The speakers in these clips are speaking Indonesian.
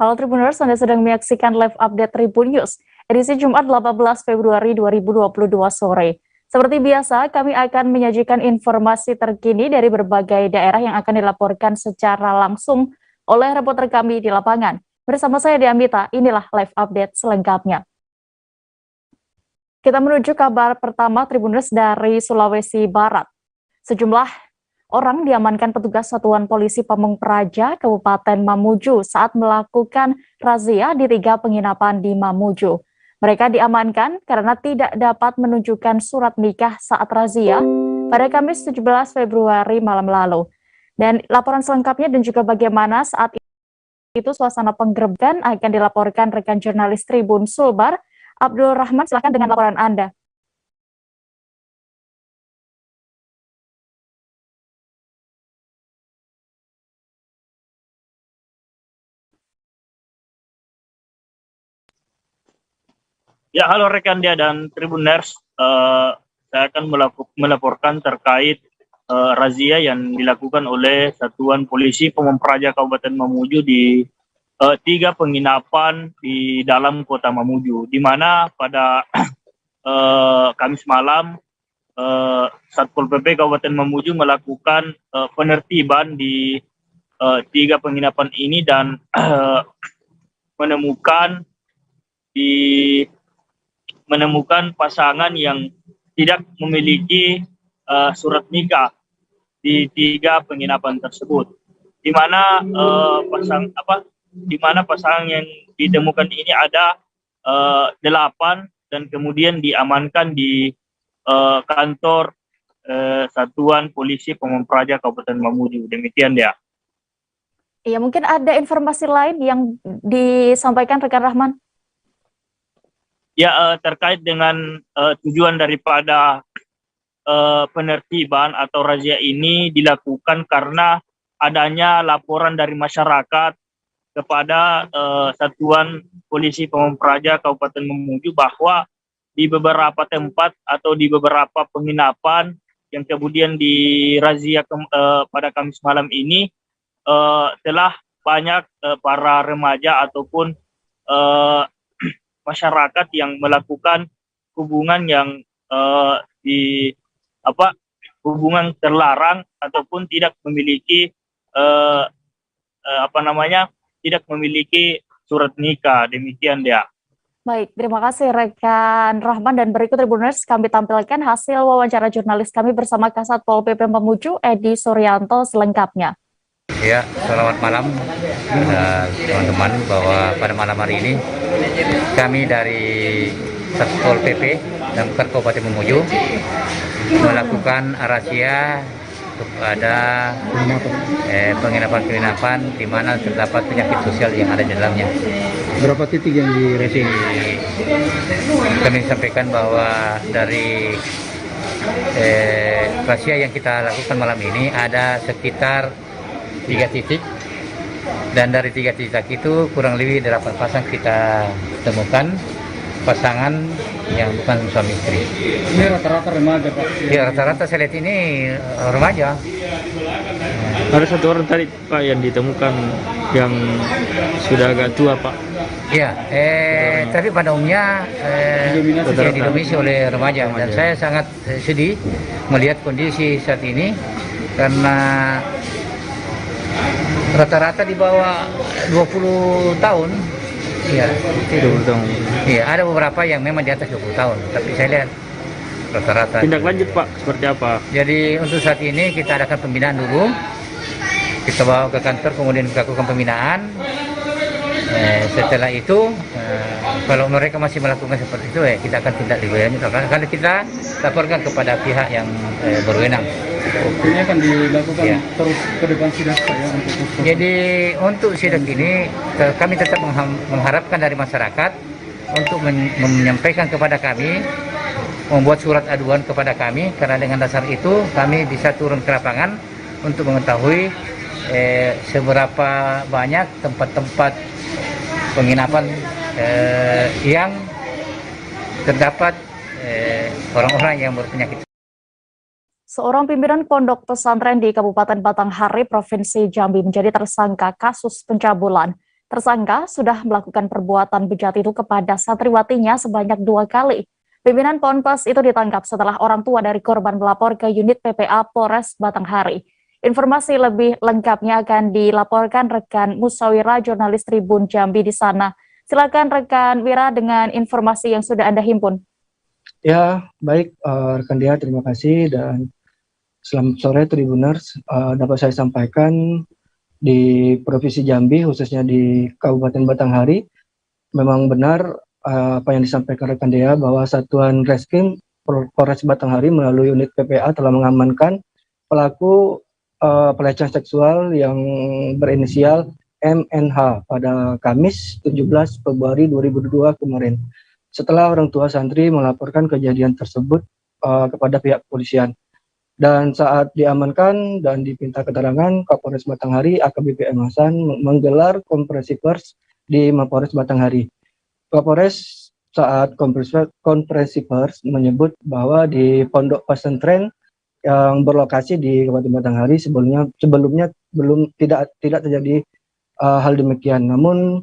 Halo Tribuners, Anda sedang menyaksikan live update Tribun News, edisi Jumat 18 Februari 2022 sore. Seperti biasa, kami akan menyajikan informasi terkini dari berbagai daerah yang akan dilaporkan secara langsung oleh reporter kami di lapangan. Bersama saya Diamita, inilah live update selengkapnya. Kita menuju kabar pertama Tribuners dari Sulawesi Barat. Sejumlah orang diamankan petugas Satuan Polisi Pamung Praja Kabupaten Mamuju saat melakukan razia di 3 penginapan di Mamuju. Mereka diamankan karena tidak dapat menunjukkan surat nikah saat razia pada Kamis 17 Februari malam lalu. Dan laporan selengkapnya dan juga bagaimana saat itu suasana penggerebekan akan dilaporkan rekan jurnalis Tribun Sulbar, Abdul Rahman. Silakan dengan laporan Anda. Ya, halo rekan dia dan Tribuners. Saya akan melaporkan terkait razia yang dilakukan oleh Satuan Polisi Pamung Praja Kabupaten Mamuju di 3 penginapan di dalam kota Mamuju, di mana pada Kamis malam Satpol PP Kabupaten Mamuju melakukan penertiban di 3 penginapan ini dan menemukan pasangan yang tidak memiliki surat nikah di 3 penginapan tersebut, di mana pasangan yang ditemukan ini ada 8 dan kemudian diamankan di kantor Satuan Polisi Pamung Praja Kabupaten Mamuju. Demikian dia. Iya, mungkin ada informasi lain yang disampaikan rekan Rahman. Ya, terkait dengan tujuan daripada penertiban atau razia ini dilakukan karena adanya laporan dari masyarakat kepada Satuan Polisi Pamung Praja Kabupaten Mamuju bahwa di beberapa tempat atau di beberapa penginapan yang kemudian dirazia pada Kamis malam ini telah banyak para remaja ataupun masyarakat yang melakukan hubungan yang hubungan terlarang ataupun tidak memiliki tidak memiliki surat nikah. Demikian dia. Baik, terima kasih rekan Rahman, dan berikut Tribuners kami tampilkan hasil wawancara jurnalis kami bersama Kasat Pol PP Mamuju Edi Suryanto selengkapnya. Ya, selamat malam teman-teman, bahwa pada malam hari ini kami dari Satpol PP dan Kabupaten Mamuju melakukan razia kepada penginapan-penginapan di mana terdapat penyakit sosial yang ada di dalamnya. Berapa titik yang diracing? Kami sampaikan bahwa dari razia yang kita lakukan malam ini ada sekitar 3 titik, dan dari 3 titik itu kurang lebih 8 pasang kita temukan pasangan yang bukan suami istri. Ini rata-rata remaja, Pak? Ya, rata-rata saya lihat ini remaja. Ada 1 orang tadi, Pak, yang ditemukan yang sudah agak tua, Pak. Ya, tapi pada umumnya didominasi oleh remaja, dan saya sangat sedih melihat kondisi saat ini karena rata-rata di bawah 20 tahun. Iya, 20 tahun. Iya, ada beberapa yang memang di atas 20 tahun, tapi saya lihat rata-rata. Tindak lanjut, Pak, seperti apa? Jadi untuk saat ini kita adakan pembinaan dulu. Kita bawa ke kantor, kemudian kita lakukan pembinaan. Setelah itu, kalau mereka masih melakukan seperti itu, kita akan tindak lebih lanjut. Kalau kita laporkan kepada pihak yang berwenang. Ini akan dilakukan terus ke depan sidak, Pak, ya, untuk Jadi untuk sidak ini kami tetap mengharapkan dari masyarakat untuk menyampaikan kepada kami, membuat surat aduan kepada kami, karena dengan dasar itu kami bisa turun ke lapangan untuk mengetahui seberapa banyak tempat-tempat penginapan yang terdapat orang-orang yang berpenyakit. Seorang pimpinan pondok pesantren di Kabupaten Batanghari, Provinsi Jambi menjadi tersangka kasus pencabulan Tersangka sudah melakukan perbuatan bejat itu kepada santriwatinya sebanyak 2 kali. Pimpinan Ponpes itu ditangkap setelah orang tua dari korban melapor ke unit PPA Polres Batanghari. Informasi lebih lengkapnya akan dilaporkan rekan Musawira, jurnalis Tribun Jambi di sana. Silakan rekan Wira dengan informasi yang sudah Anda himpun. Ya, baik rekan Dia, terima kasih dan selamat sore Tribuners. Dapat saya sampaikan di Provinsi Jambi, khususnya di Kabupaten Batanghari, memang benar apa yang disampaikan rekan Dea bahwa Satuan Reskrim Polres Batanghari melalui unit PPA telah mengamankan pelaku pelecehan seksual yang berinisial MNH pada Kamis 17 Februari 2022 kemarin. Setelah orang tua santri melaporkan kejadian tersebut kepada pihak kepolisian. Dan saat diamankan dan dipinta keterangan, Kapolres Batanghari AKBP M. Hasan menggelar konferensi pers di Mapolres Batanghari. Kapolres saat konferensi pers menyebut bahwa di pondok pesantren yang berlokasi di Kabupaten Batanghari sebelumnya belum tidak terjadi hal demikian. Namun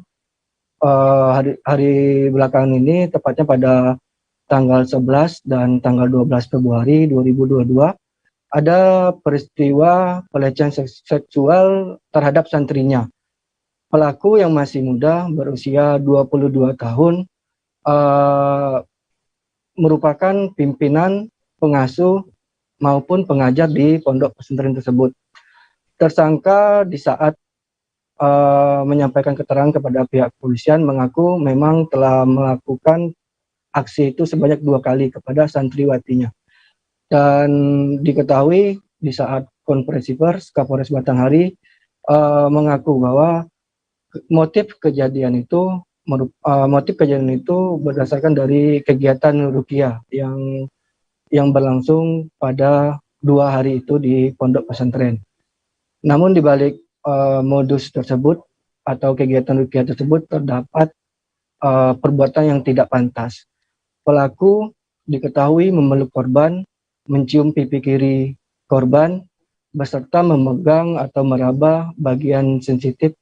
hari belakangan ini, tepatnya pada tanggal 11 dan tanggal 12 Februari 2022, ada peristiwa pelecehan seksual terhadap santrinya. Pelaku yang masih muda, berusia 22 tahun, merupakan pimpinan, pengasuh, maupun pengajar di pondok pesantren tersebut. Tersangka di saat menyampaikan keterangan kepada pihak kepolisian mengaku memang telah melakukan aksi itu sebanyak 2 kali kepada santriwatinya. Dan diketahui di saat konferensi pers, Kapolres Batanghari mengaku bahwa motif kejadian itu berdasarkan dari kegiatan ruqyah yang berlangsung pada 2 hari itu di pondok pesantren. Namun di balik modus tersebut atau kegiatan ruqyah tersebut terdapat perbuatan yang tidak pantas. Pelaku diketahui memeluk korban, mencium pipi kiri korban, beserta memegang atau meraba bagian sensitif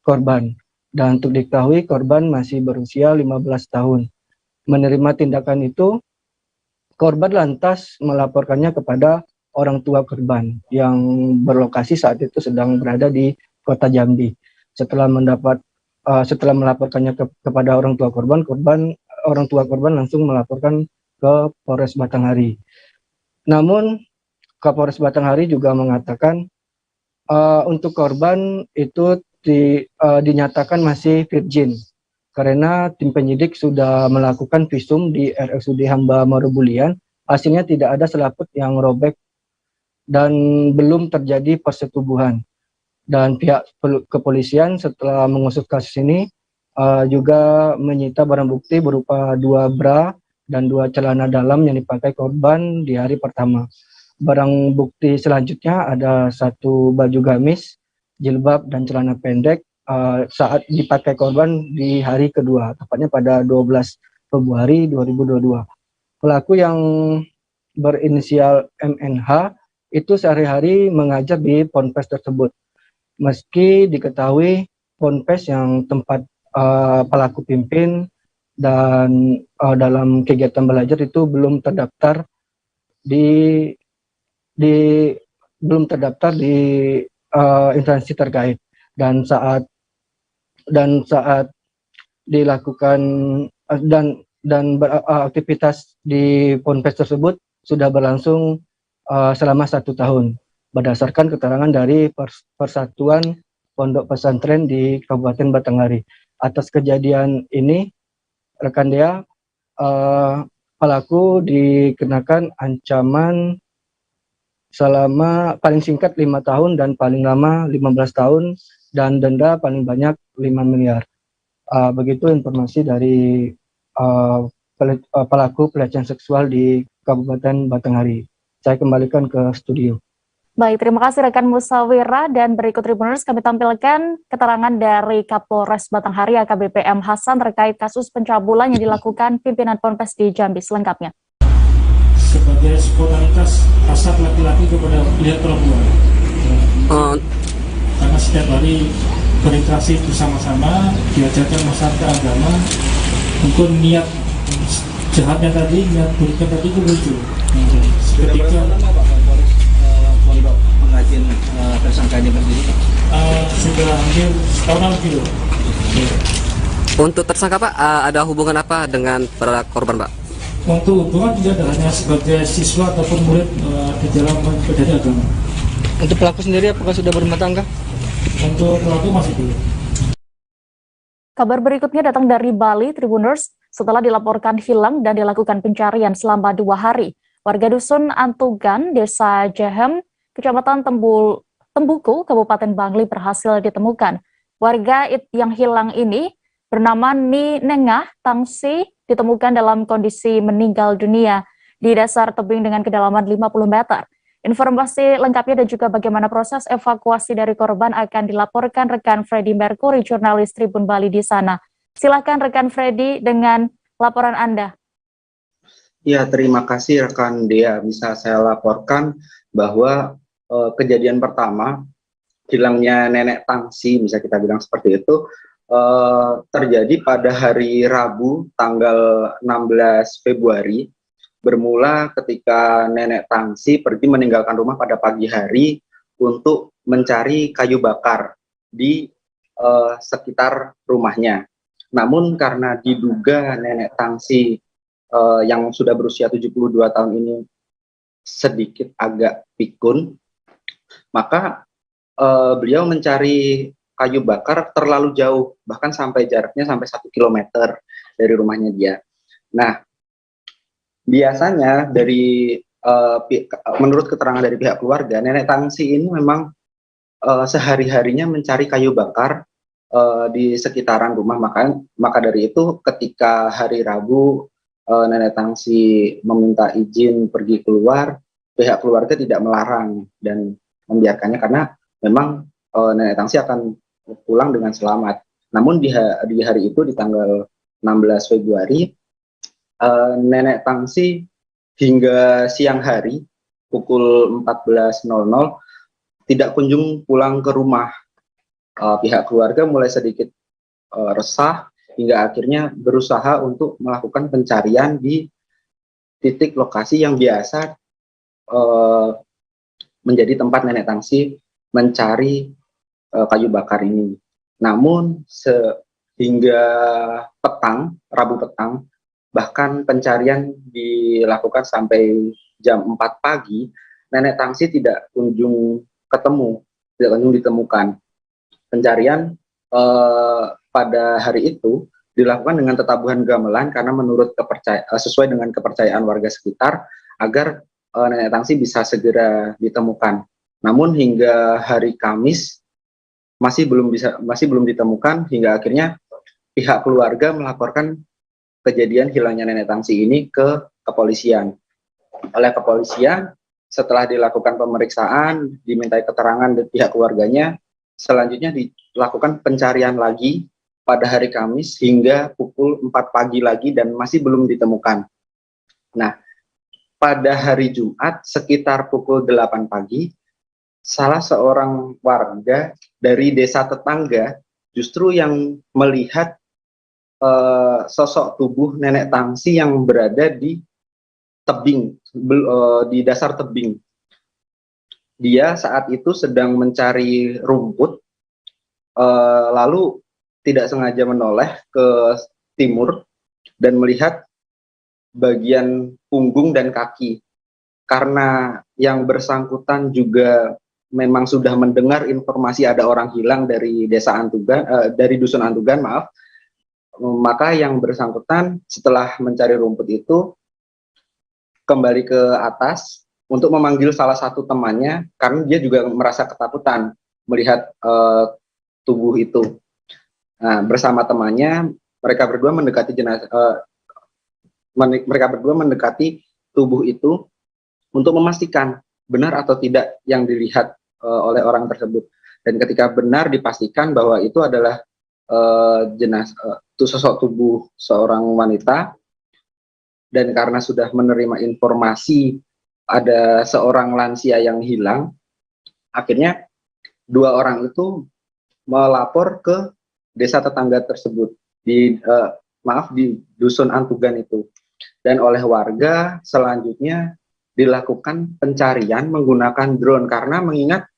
korban. Dan untuk diketahui korban masih berusia 15 tahun. Menerima tindakan itu, korban lantas melaporkannya kepada orang tua korban yang berlokasi saat itu sedang berada di Kota Jambi. Setelah melaporkannya kepada orang tua korban langsung melaporkan ke Polres Batanghari. Namun Kapolres Batanghari juga mengatakan untuk korban itu dinyatakan masih virgin karena tim penyidik sudah melakukan visum di RSUD Hamba Marubulian. Hasilnya tidak ada selaput yang robek dan belum terjadi persetubuhan. Dan pihak kepolisian setelah mengusut kasus ini juga menyita barang bukti berupa 2 bra dan 2 celana dalam yang dipakai korban di hari pertama. Barang bukti selanjutnya ada 1 baju gamis, jilbab, dan celana pendek saat dipakai korban di hari kedua, tepatnya pada 12 Februari 2022. Pelaku yang berinisial MNH itu sehari-hari mengajar di ponpes tersebut. Meski diketahui ponpes yang tempat pelaku pimpin dan dalam kegiatan belajar itu belum terdaftar di instansi terkait, dan saat dilakukan aktivitas di ponpes tersebut sudah berlangsung selama 1 tahun berdasarkan keterangan dari Persatuan Pondok Pesantren di Kabupaten Batanghari. Atas kejadian ini, rekan Dea, pelaku dikenakan ancaman selama paling singkat 5 tahun dan paling lama 15 tahun dan denda paling banyak 5 miliar. Begitu informasi dari pelaku pelecehan seksual di Kabupaten Batanghari. Saya kembalikan ke studio. Baik, terima kasih rekan Musawira, dan berikut Tribuners kami tampilkan keterangan dari Kapolres Batanghari AKBP M. Hasan terkait kasus pencabulan yang dilakukan pimpinan Ponpes di Jambi selengkapnya. Sebagai spontanitas hasrat laki-laki kepada lihat perempuan. Karena setiap hari berinteraksi bersama-sama, diajarkan masyarakat agama untuk niat jahatnya tadi, niat buruknya tadi itu muncul. Ketika pondok pengajian tersangka ini berdiri? sudah hampir setahun lebih loh. Untuk tersangka Pak, ada hubungan apa dengan para korban Pak? Untuk hubungan tidak ada, hanya sebagai siswa ataupun murid di dalam mempelajari agama. Untuk pelaku sendiri apakah sudah berumah tangga? Untuk pelaku masih belum. Kabar berikutnya datang dari Bali, Tribuners. Setelah dilaporkan hilang dan dilakukan pencarian selama 2 hari, warga dusun Antugan, Desa Jehem, Kecamatan Tembuku, Kabupaten Bangli berhasil ditemukan. Warga yang hilang ini bernama Ni Nengah Tangsi ditemukan dalam kondisi meninggal dunia di dasar tebing dengan kedalaman 50 meter. Informasi lengkapnya dan juga bagaimana proses evakuasi dari korban akan dilaporkan rekan Freddy Mercury, jurnalis Tribun Bali di sana. Silakan rekan Freddy dengan laporan Anda. Ya, terima kasih rekan Dea. Bisa saya laporkan bahwa kejadian pertama, hilangnya nenek Tangsi, bisa kita bilang seperti itu, terjadi pada hari Rabu tanggal 16 Februari, bermula ketika nenek Tangsi pergi meninggalkan rumah pada pagi hari untuk mencari kayu bakar di sekitar rumahnya. Namun karena diduga nenek Tangsi yang sudah berusia 72 tahun ini sedikit agak pikun, maka beliau mencari kayu bakar terlalu jauh, bahkan sampai jaraknya sampai 1 kilometer dari rumahnya dia. Nah, biasanya dari menurut keterangan dari pihak keluarga, nenek Tangsi ini memang sehari-harinya mencari kayu bakar di sekitaran rumah. Maka dari itu ketika hari Rabu nenek Tangsi meminta izin pergi keluar, pihak keluarga tidak melarang dan membiarkannya karena memang nenek Tangsi akan pulang dengan selamat. Namun di hari itu, di tanggal 16 Februari, nenek Tangsi hingga siang hari pukul 14.00 tidak kunjung pulang ke rumah. Pihak keluarga mulai sedikit resah hingga akhirnya berusaha untuk melakukan pencarian di titik lokasi yang biasa menjadi tempat nenek Tangsi mencari kayu bakar ini. Namun hingga petang, Rabu petang, bahkan pencarian dilakukan sampai jam 4 pagi, nenek Tangsi tidak kunjung ditemukan. Pencarian pada hari itu dilakukan dengan tetabuhan gamelan karena sesuai dengan kepercayaan warga sekitar agar nenek Tangsi bisa segera ditemukan. Namun hingga hari Kamis masih belum ditemukan, hingga akhirnya pihak keluarga melaporkan kejadian hilangnya nenek Tangsi ini ke kepolisian. Oleh kepolisian, setelah dilakukan pemeriksaan, dimintai keterangan dari pihak keluarganya, selanjutnya dilakukan pencarian lagi pada hari Kamis hingga pukul 4 pagi lagi dan masih belum ditemukan. Nah, pada hari Jumat sekitar pukul 8 pagi, salah seorang warga dari desa tetangga justru yang melihat sosok tubuh nenek Tangsi yang berada di tebing, di dasar tebing. Dia saat itu sedang mencari rumput, lalu tidak sengaja menoleh ke timur dan melihat bagian punggung dan kaki. Karena yang bersangkutan juga memang sudah mendengar informasi ada orang hilang dari desa Antugan, dari dusun Antugan, maaf. Maka yang bersangkutan setelah mencari rumput itu kembali ke atas untuk memanggil salah satu temannya karena dia juga merasa ketakutan melihat tubuh itu. Nah, bersama temannya mereka berdua mendekati tubuh itu untuk memastikan benar atau tidak yang dilihat oleh orang tersebut. Dan ketika benar dipastikan bahwa itu adalah sosok tubuh seorang wanita, dan karena sudah menerima informasi ada seorang lansia yang hilang, akhirnya dua orang itu melapor ke desa tetangga tersebut di dusun Antugan itu, dan oleh warga selanjutnya dilakukan pencarian menggunakan drone karena mengingat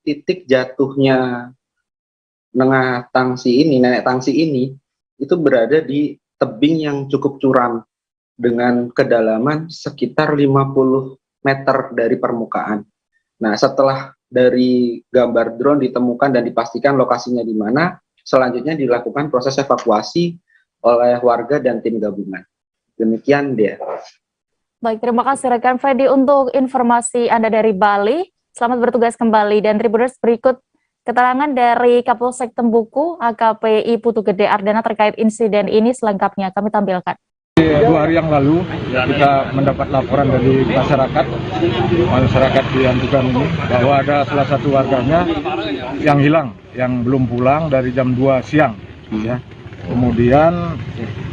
titik jatuhnya nenek tangsi ini itu berada di tebing yang cukup curam dengan kedalaman sekitar 50 meter dari permukaan. Nah, setelah dari gambar drone ditemukan dan dipastikan lokasinya di mana, selanjutnya dilakukan proses evakuasi oleh warga dan tim gabungan. Demikian dia. Baik, terima kasih rekan Freddy untuk informasi Anda dari Bali. Selamat bertugas kembali. Dan Tribuners, berikut keterangan dari Kapolsek Tembuku, AKP Putu Gede Ardana terkait insiden ini, selengkapnya kami tampilkan. 2 hari yang lalu kita mendapat laporan dari masyarakat di Antugan ini bahwa ada salah satu warganya yang hilang, yang belum pulang dari jam 2 siang. Ya. Kemudian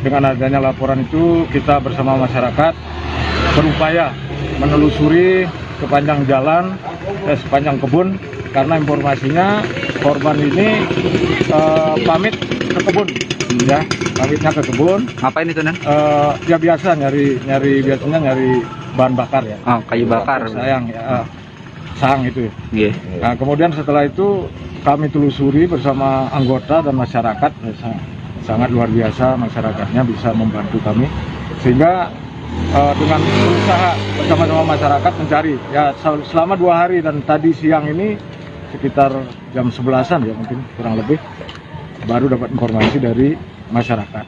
dengan adanya laporan itu kita bersama masyarakat berupaya menelusuri sepanjang jalan, sepanjang kebun, karena informasinya korban ini pamit ke kebun. Ya, pamitnya ke kebun. Ngapain itu, Nan? Ya biasa biasanya nyari bahan bakar ya. Oh, kayu bakar. Sayang ya, sang itu. Yeah. Nah, kemudian setelah itu kami telusuri bersama anggota dan masyarakat, sangat luar biasa masyarakatnya bisa membantu kami, sehingga dengan berusaha bersama-sama masyarakat mencari ya selama 2 hari, dan tadi siang ini sekitar jam 11-an ya mungkin kurang lebih baru dapat informasi dari masyarakat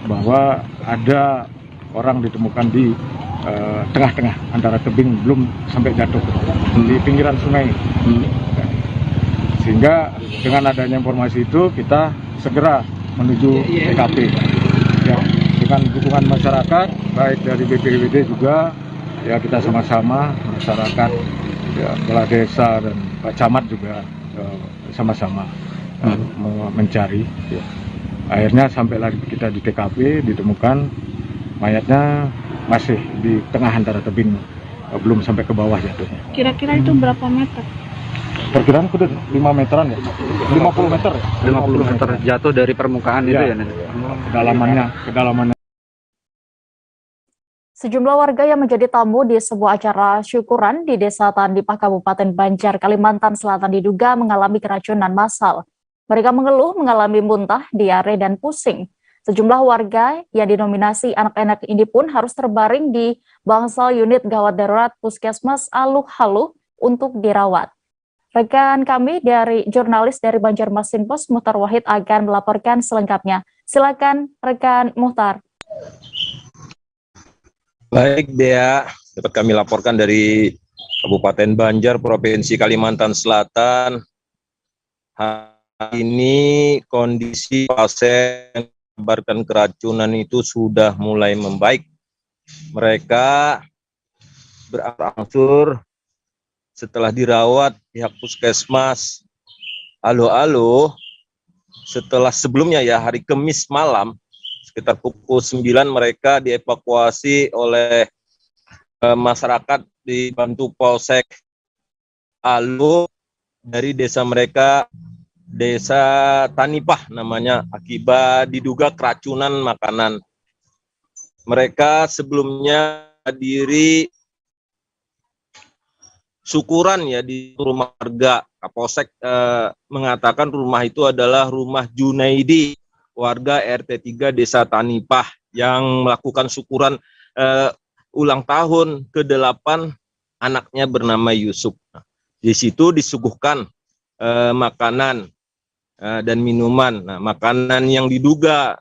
bahwa ada orang ditemukan di tengah-tengah antara tebing, belum sampai jatuh di pinggiran sungai. Sehingga dengan adanya informasi itu kita segera menuju TKP ya, dengan dukungan masyarakat baik dari BPBD juga ya, kita sama-sama masyarakat ya, kepala desa dan Pak Camat juga sama-sama mencari ya. Akhirnya sampailah kita di TKP, ditemukan mayatnya masih di tengah antara tebing, belum sampai ke bawah jatuhnya. Kira-kira itu berapa meter? Perkiraan udah 5 meteran ya, 50 meter ya? 50 meter jatuh dari permukaan itu ya, Nan? Kedalamannya. Sejumlah warga yang menjadi tamu di sebuah acara syukuran di Desa Tandipah, Kabupaten Banjar, Kalimantan Selatan diduga mengalami keracunan massal. Mereka mengeluh mengalami muntah, diare, dan pusing. Sejumlah warga yang dinominasi anak-anak ini pun harus terbaring di bangsal unit gawat darurat Puskesmas Aluh-Haluh untuk dirawat. Rekan kami dari jurnalis dari Banjarmasin Post, Muhtar Wahid, akan melaporkan selengkapnya. Silakan rekan Muhtar. Baik, Dea, dapat kami laporkan dari Kabupaten Banjar, Provinsi Kalimantan Selatan. Hari ini kondisi pasien yang dikabarkan keracunan itu sudah mulai membaik. Mereka berangsur setelah dirawat pihak Puskesmas Aluh-Aluh, setelah sebelumnya ya hari Kamis malam sekitar pukul 9 mereka dievakuasi oleh masyarakat dibantu Polsek Aluh dari desa mereka, Desa Tanipah namanya, akibat diduga keracunan makanan. Mereka sebelumnya hadiri syukuran ya di rumah warga. Kapolsek mengatakan rumah itu adalah rumah Junaidi, warga RT 3 Desa Tanipah, yang melakukan syukuran ulang tahun ke-8 anaknya bernama Yusuf. Di situ disuguhkan makanan dan minuman. Nah, makanan yang diduga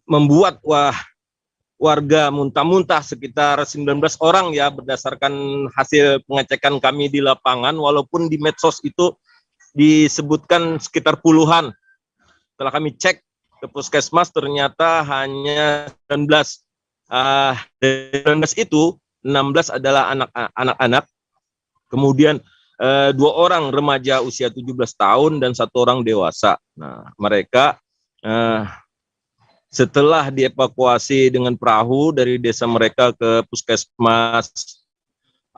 membuat warga muntah-muntah sekitar 19 orang ya, berdasarkan hasil pengecekan kami di lapangan, walaupun di medsos itu disebutkan sekitar puluhan. Setelah kami cek ke Puskesmas ternyata hanya 19. Dari 19 itu 16 adalah anak-anak. Kemudian 2 orang remaja usia 17 tahun dan 1 orang dewasa. Nah, mereka setelah dievakuasi dengan perahu dari desa mereka ke Puskesmas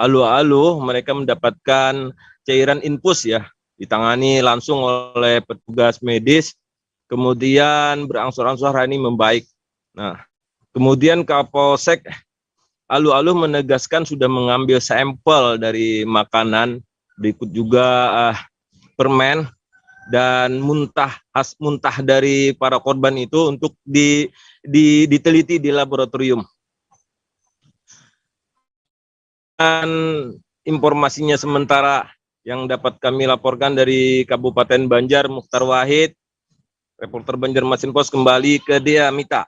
Alu-alu mereka mendapatkan cairan infus ya, ditangani langsung oleh petugas medis, kemudian berangsur-angsur hari ini membaik. Nah, kemudian Kapolsek Alu-alu menegaskan sudah mengambil sampel dari makanan, berikut juga permen dan muntah dari para korban itu untuk diteliti di laboratorium. Dan informasinya sementara yang dapat kami laporkan dari Kabupaten Banjar, Mukhtar Wahid, reporter Banjarmasin Post, kembali ke Dea Mita.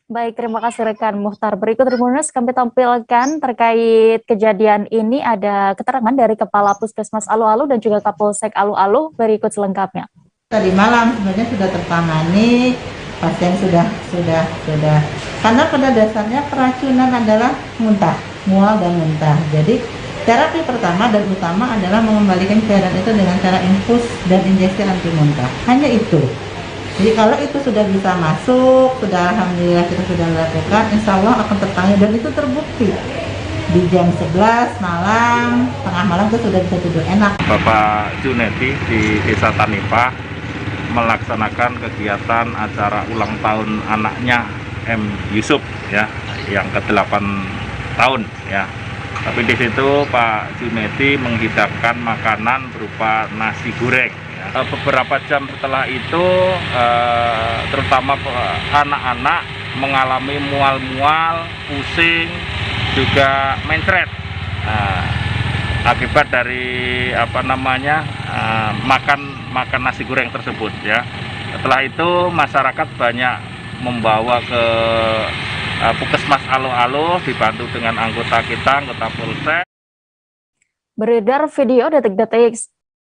Baik, terima kasih rekan Mukhtar. Berikut Tribuners kami tampilkan terkait kejadian ini, ada keterangan dari Kepala Puskesmas Alu-alu dan juga Kapolsek Alu-alu. Berikut selengkapnya. Tadi malam sebenarnya sudah tertangani, pasien sudah karena pada dasarnya keracunan adalah muntah, mual dan muntah. Jadi terapi pertama dan utama adalah mengembalikan cairan itu dengan cara infus dan injeksi anti muntah. Hanya itu. Jadi kalau itu sudah bisa masuk, sudah alhamdulillah kita sudah lakukan, insya Allah akan tertangani dan itu terbukti. Di jam 11 malam, tengah malam itu sudah bisa tidur enak. Bapak Junedi di Desa Tanipah melaksanakan kegiatan acara ulang tahun anaknya M. Yusuf ya, yang ke-8 tahun ya. Tapi di situ Pak Junedi menghidangkan makanan berupa nasi goreng. Ya. Beberapa jam setelah itu, terutama anak-anak mengalami mual-mual, pusing, juga mencret. Akibat dari makan nasi goreng tersebut ya. Setelah itu masyarakat banyak membawa ke Puskesmas Alu-alu dibantu dengan anggota Polsek. Beredar video detik-detik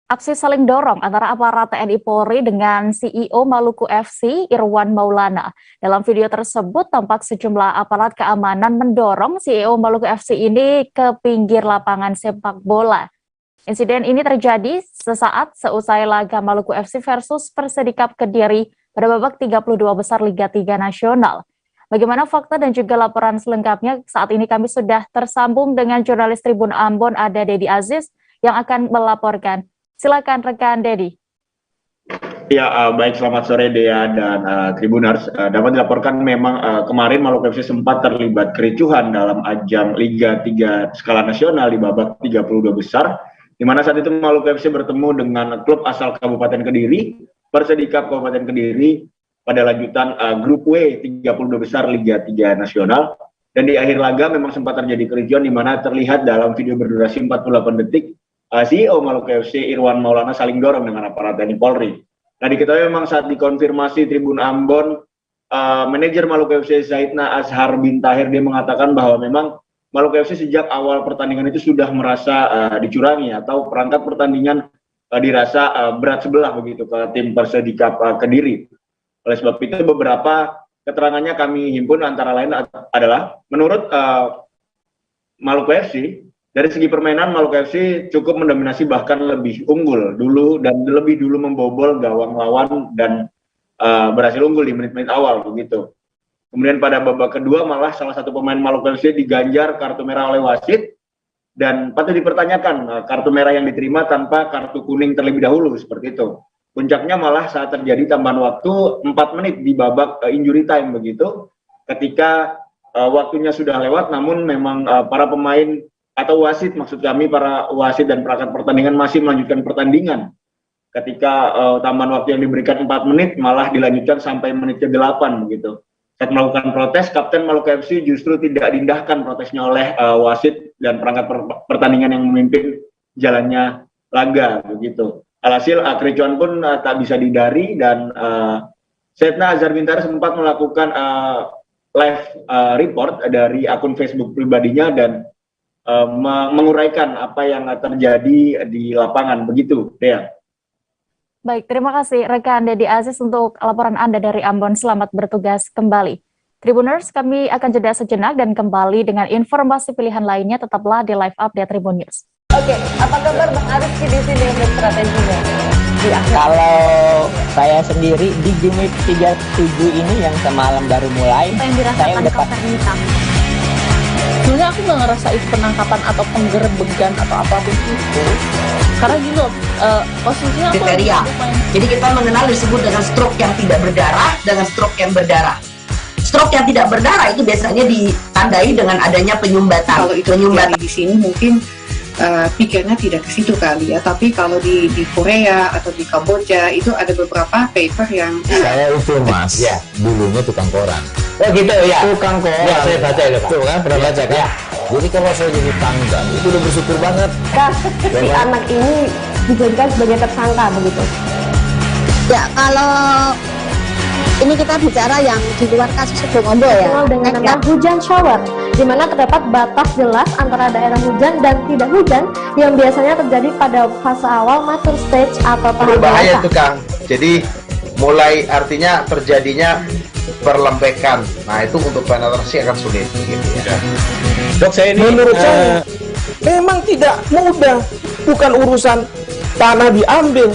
aksi saling dorong antara aparat TNI Polri dengan CEO Maluku FC Irwan Maulana. Dalam video tersebut tampak sejumlah aparat keamanan mendorong CEO Maluku FC ini ke pinggir lapangan sepak bola. Insiden ini terjadi sesaat seusai laga Maluku FC versus Persidikap Kediri pada babak 32 besar Liga 3 Nasional. Bagaimana fakta dan juga laporan selengkapnya? Saat ini kami sudah tersambung dengan jurnalis Tribun Ambon, ada Dedi Aziz yang akan melaporkan. Silakan rekan Dedi. Ya, baik, selamat sore Dea dan Tribuners. Dapat dilaporkan memang kemarin Maluku FC sempat terlibat kericuhan dalam ajang Liga 3 skala nasional di babak 32 besar, di mana saat itu Maluku FC bertemu dengan klub asal Kabupaten Kediri, Persidikap Kabupaten Kediri, pada lanjutan grup W 32 besar Liga 3 Nasional. Dan di akhir laga memang sempat terjadi kericuhan di mana terlihat dalam video berdurasi 48 detik CEO Maluku FC Irwan Maulana saling dorong dengan aparat TNI Polri. Nah, diketahui memang saat dikonfirmasi Tribun Ambon, manajer Maluku FC Zaidna Azhar bin Tahir, dia mengatakan bahwa memang Maluku FC sejak awal pertandingan itu sudah merasa dicurangi atau perangkat pertandingan dirasa berat sebelah begitu ke tim Persidikap Kediri. Oleh sebab itu beberapa keterangannya kami himpun, antara lain adalah menurut Maluku FC, dari segi permainan Maluku FC cukup mendominasi, bahkan lebih unggul dulu dan lebih dulu membobol gawang lawan dan berhasil unggul di menit-menit awal begitu. Kemudian pada babak kedua malah salah satu pemain Maluku FC diganjar kartu merah oleh wasit, dan patut dipertanyakan kartu merah yang diterima tanpa kartu kuning terlebih dahulu seperti itu. Puncaknya malah saat terjadi tambahan waktu 4 menit di babak injury time begitu, ketika waktunya sudah lewat namun memang para pemain atau wasit, maksud kami para wasit dan perangkat pertandingan masih melanjutkan pertandingan. Ketika tambahan waktu yang diberikan 4 menit malah dilanjutkan sampai menit ke-8 begitu. Saat melakukan protes, Kapten Maluku FC justru tidak diindahkan protesnya oleh wasit dan perangkat pertandingan yang memimpin jalannya laga begitu. Alhasil kericuhan pun tak bisa dihindari, dan Zaidna Azhar bin Tahir sempat melakukan live report dari akun Facebook pribadinya dan menguraikan apa yang terjadi di lapangan begitu, Dea. Baik, terima kasih rekan Dedi Aziz untuk laporan Anda dari Ambon. Selamat bertugas kembali. Tribuners, kami akan jeda sejenak dan kembali dengan informasi pilihan lainnya. Tetaplah di Live Update Tribun News. Oke, apa kabar Bang Arif di sini untuk strateginya? Kalau saya sendiri di game week 37 ini yang semalam baru mulai, apa yang dirasakan saya udah Kak Fernita? Sebenarnya Sebenarnya aku nggak ngerasa itu penangkapan atau penggerebekan atau apapun itu. Karena gini loh, posisinya aku kriteria. Jadi kita mengenal disebut dengan stroke yang tidak berdarah dengan stroke yang berdarah. Stroke yang tidak berdarah itu biasanya ditandai dengan adanya penyumbatan. Kalau itu terjadi di sini mungkin pikirnya tidak ke situ kali ya, tapi kalau di Korea atau di Kamboja itu ada beberapa paper yang saya itu mas, ya dulunya tukang koran. Oh gitu ya, tukang koran. Ya saya baca itu pak. Tuh kan pernah baca kan? Ya. Jadi kalau saya jadi tanggal itu udah bersyukur banget. Si anak ini dijadikan sebagai tersangka begitu. Ya, kalau ini kita bicara yang di luar kasus Sebongombo ya. Dengan nama hujan shower, di mana terdapat batas jelas antara daerah hujan dan tidak hujan yang biasanya terjadi pada fase awal mature stage atau tahap berbahaya tuh Kang. Jadi mulai artinya terjadinya perlembekan. Nah itu untuk penetrasi akan sulit gitu ya. Dok, saya ini menurut saya memang tidak mudah, bukan urusan tanah diambil.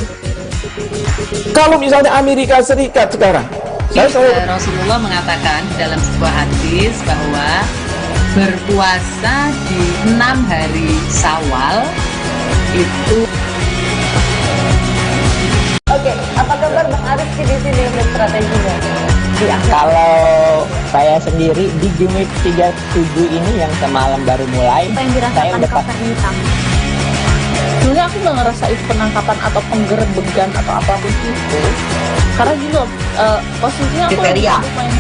Kalau misalnya Amerika Serikat sekarang, Rasulullah mengatakan dalam sebuah hadis bahwa berpuasa di 6 hari Syawal itu. Oke, apa kabar Bang Arif di sini untuk strateginya? Kalau saya sendiri di Jumit 37 ini yang semalam baru mulai, Apa yang dirasakan Kapten Hitam? Sebenarnya aku nggak ngerasa itu penangkapan atau penggerebekan atau apapun itu. Karena gini loh, posisinya aku kriteria.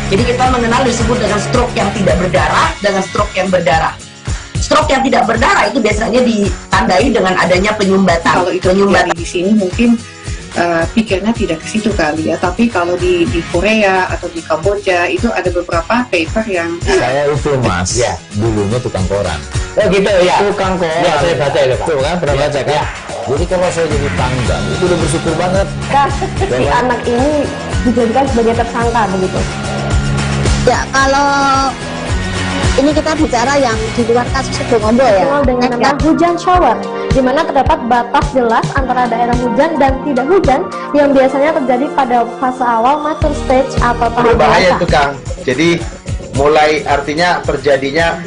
Jadi kita mengenal disebut dengan stroke yang tidak berdarah dengan stroke yang berdarah. Stroke yang tidak berdarah itu biasanya ditandai dengan adanya penyumbatan. kalau itu terjadi di sini mungkin pikirnya tidak ke situ kali ya, tapi kalau di Korea atau di Kamboja itu ada beberapa paper yang saya itu mas, ya dulunya tukang koran. Oh gitu ya, Tukang koran. Ya saya baca itu pak. Tuh kan pernah baca kan? Ya. Jadi kalau saya jadi tanggal itu udah bersyukur banget. Si anak ini dijadikan sebagai tersangka begitu. Ya, kalau ini kita bicara yang di luar kasus Sebongombo ya. Dengan nama hujan shower, di mana terdapat batas jelas antara daerah hujan dan tidak hujan yang biasanya terjadi pada fase awal mature stage atau tahap berbahaya tuh Kang. Jadi mulai artinya terjadinya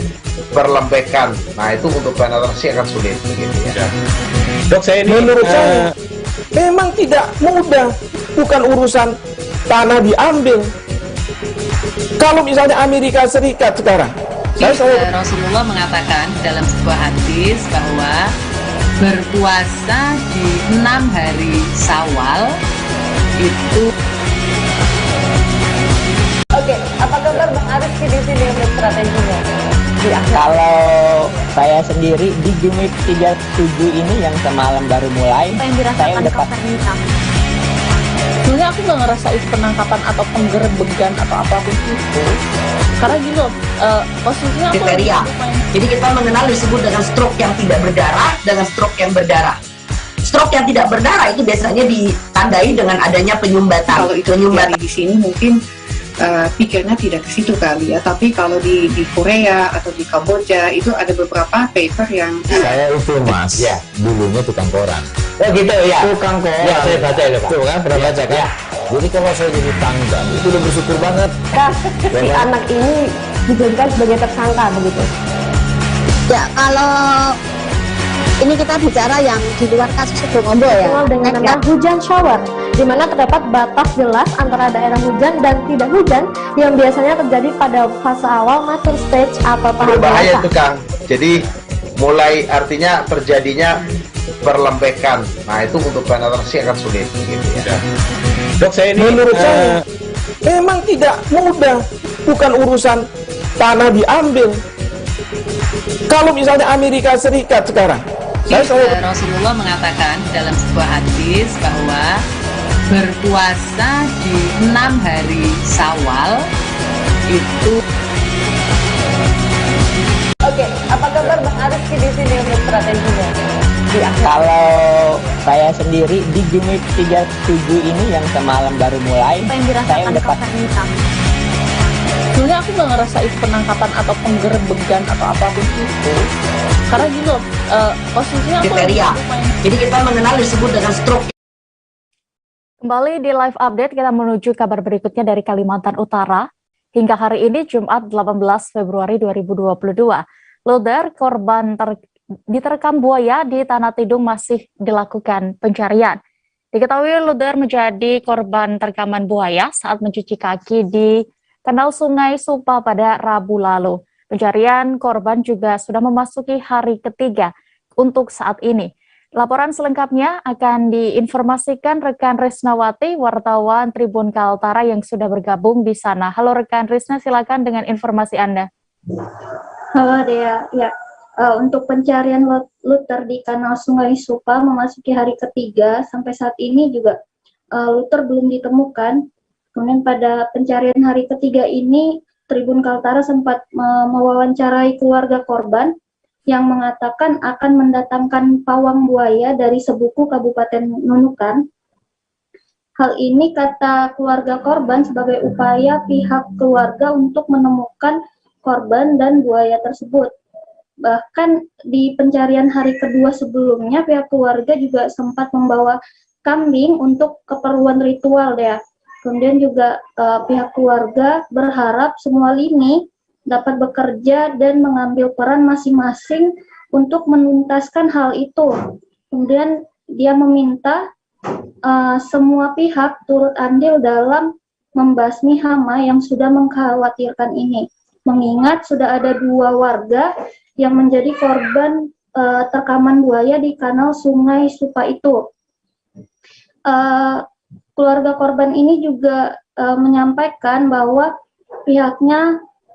perlembekan. Nah itu untuk penetrasi akan sulit gitu ya. Dok, saya ini menurut saya memang tidak mudah, bukan urusan tanah diambil. Kalau misalnya Amerika Serikat sekarang, Rasulullah mengatakan dalam sebuah hadis bahwa berpuasa di 6 hari Syawal itu. Oke, apa kabar Bang Arif di sini untuk strateginya? Kalau saya sendiri di Jumit 37 ini yang semalam baru mulai, Apa yang saya dirasakan udah Kapten Hitam? Sebenarnya aku nggak ngerasa itu penangkapan atau penggerebekan atau apapun itu. Karena gini loh, posisinya aku kriteria. Jadi kita mengenal disebut dengan stroke yang tidak berdarah dengan stroke yang berdarah. Stroke yang tidak berdarah itu biasanya ditandai dengan adanya penyumbatan. kalau itu terjadi di sini mungkin pikirnya tidak ke situ kali ya, tapi kalau di Korea atau di Kamboja itu ada beberapa paper yang Saya itu mas, ya dulunya tukang koran. Oh gitu ya, Tukang koran. Ya saya baca itu pak. Tuh kan pernah baca kan? Ya. Jadi kalau saya jadi tanggal itu udah bersyukur banget. Si anak ini dijadikan sebagai tersangka begitu. Ya, kalau ini kita bicara yang di luar kasus Sebongombo ya. Dengan nama hujan shower, di mana terdapat batas jelas antara daerah hujan dan tidak hujan yang biasanya terjadi pada fase awal mature stage atau tahap berbahaya tuh Kang. Jadi mulai artinya terjadinya perlembekan. Nah itu untuk penetrasi akan sulit gitu ya. Dok, saya ini menurut saya memang tidak mudah, bukan urusan tanah diambil. Kalau misalnya Amerika Serikat sekarang, Rasulullah mengatakan dalam sebuah hadis bahwa berpuasa di 6 hari Syawal itu. Oke, apa kabar Bang Arif di sini untuk strateginya? Kalau saya sendiri di Jumit 37 ini yang semalam baru mulai, Apa yang saya dirasakan udah Kapten Hitam? Sebenarnya aku nggak ngerasa itu penangkapan atau penggerebekan atau apapun itu. Karena gini loh, posisinya aku kriteria. Jadi kita mengenal disebut dengan stroke. Kembali di live update, kita menuju kabar berikutnya dari Kalimantan Utara. Hingga hari ini, Jumat 18 Februari 2022, Luder, korban diterkam buaya di Tanah Tidung masih dilakukan pencarian. Diketahui Luder menjadi korban terkaman buaya saat mencuci kaki di kanal Sungai Supa pada Rabu lalu. Pencarian korban juga sudah memasuki hari ketiga untuk saat ini. Laporan selengkapnya akan diinformasikan rekan Risnawati, wartawan Tribun Kaltara yang sudah bergabung di sana. Halo rekan Risna, silakan dengan informasi Anda. Halo Dea, ya. Untuk pencarian Luter di kanal Sungai Supa memasuki hari ketiga, sampai saat ini juga Luter belum ditemukan. Kemudian pada pencarian hari ketiga ini, Tribun Kaltara sempat mewawancarai keluarga korban yang mengatakan akan mendatangkan pawang buaya dari Sebuku Kabupaten Nunukan. Hal ini kata keluarga korban sebagai upaya pihak keluarga untuk menemukan korban dan buaya tersebut. Bahkan di pencarian hari kedua sebelumnya, pihak keluarga juga sempat membawa kambing untuk keperluan ritual ya. Kemudian juga pihak keluarga berharap semua lini dapat bekerja dan mengambil peran masing-masing untuk menuntaskan hal itu. Kemudian dia meminta semua pihak turut andil dalam membasmi hama yang sudah mengkhawatirkan ini. Mengingat sudah ada 2 warga yang menjadi korban terkaman buaya di kanal Sungai Supa itu. Keluarga korban ini juga menyampaikan bahwa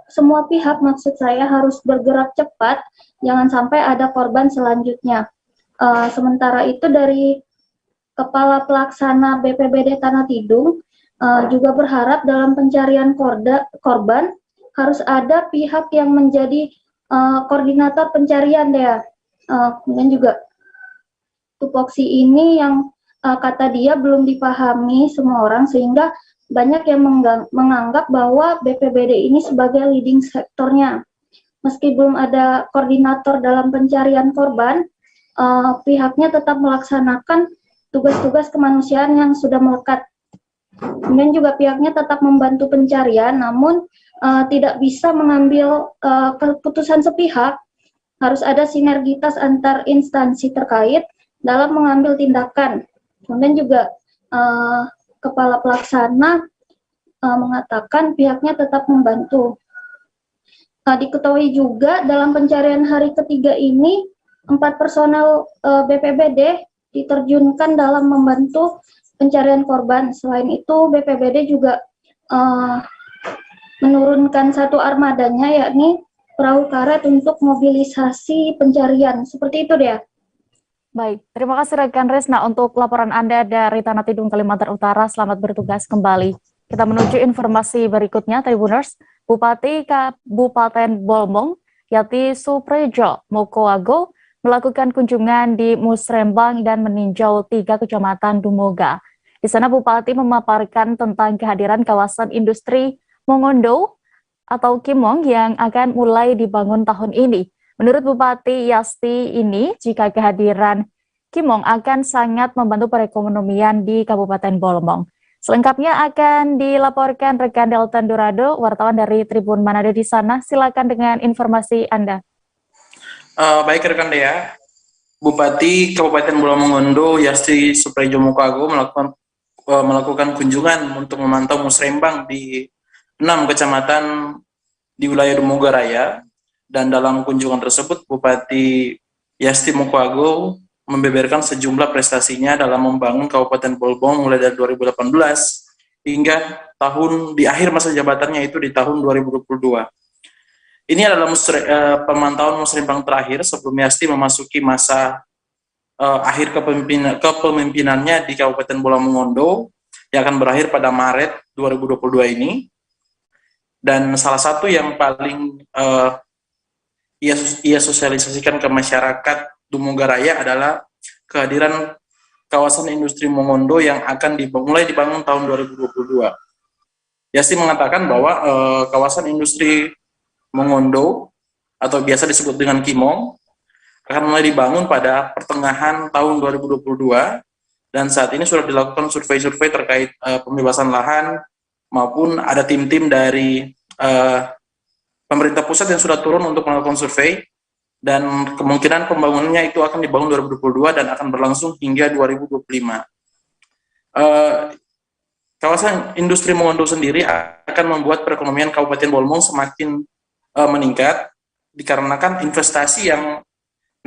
semua pihak maksud saya harus bergerak cepat, jangan sampai ada korban selanjutnya. Sementara itu dari Kepala Pelaksana BPBD Tanah Tidung juga berharap dalam pencarian korban harus ada pihak yang menjadi koordinator pencarian ya. Kemudian juga tupoksi ini yang kata dia belum dipahami semua orang sehingga banyak yang menganggap bahwa BPBD ini sebagai leading sektornya. Meski belum ada koordinator dalam pencarian korban, pihaknya tetap melaksanakan tugas-tugas kemanusiaan yang sudah melekat. Kemudian juga pihaknya tetap membantu pencarian, namun tidak bisa mengambil keputusan sepihak. Harus ada sinergitas antar instansi terkait dalam mengambil tindakan. Kemudian juga Kepala Pelaksana mengatakan pihaknya tetap membantu. Diketahui juga dalam pencarian hari ketiga ini 4 personel BPBD diterjunkan dalam membantu pencarian korban. Selain itu BPBD juga menurunkan 1 armadanya yakni perahu karet untuk mobilisasi pencarian. Seperti itu dia. Baik, terima kasih rekan Resna untuk laporan Anda dari Tanah Tidung, Kalimantan Utara. Selamat bertugas kembali. Kita menuju informasi berikutnya, Tribuners. Bupati Kabupaten Bolmong, Yati Suprejo Mokoago, melakukan kunjungan di Musrembang dan meninjau 3 kecamatan Dumoga. Di sana Bupati memaparkan tentang kehadiran kawasan industri Mongondo atau Kimong yang akan mulai dibangun tahun ini. Menurut Bupati Yasti ini, jika kehadiran Kimong akan sangat membantu perekonomian di Kabupaten Bolmong. Selengkapnya akan dilaporkan rekan Deltan Durado, wartawan dari Tribun Manado di sana. Silakan dengan informasi Anda. Baik rekan Dea, Bupati Kabupaten Bolmongondo Yasti Suprejo Mokoago melakukan kunjungan untuk memantau musrembang di 6 kecamatan di wilayah Dumoga Raya. Dan dalam kunjungan tersebut, Bupati Yasti Mokoago membeberkan sejumlah prestasinya dalam membangun Kabupaten Bolmong mulai dari 2018 hingga di akhir masa jabatannya itu di tahun 2022. Ini adalah pemantauan musrembang terakhir sebelum Yasti memasuki masa akhir kepemimpinannya di Kabupaten Bolmongondo yang akan berakhir pada Maret 2022 ini. Dan salah satu yang paling ia sosialisasikan ke masyarakat Dumoga Raya adalah kehadiran kawasan industri Mongondo yang akan mulai dibangun tahun 2022. Yasti mengatakan bahwa kawasan industri Mongondo atau biasa disebut dengan Kimong akan mulai dibangun pada pertengahan tahun 2022 dan saat ini sudah dilakukan survei-survei terkait pembebasan lahan maupun ada tim-tim dari pemerintah pusat yang sudah turun untuk melakukan survei dan kemungkinan pembangunannya itu akan dibangun 2022 dan akan berlangsung hingga 2025. Kawasan industri Mongondo sendiri akan membuat perekonomian Kabupaten Bolmong semakin meningkat dikarenakan investasi yang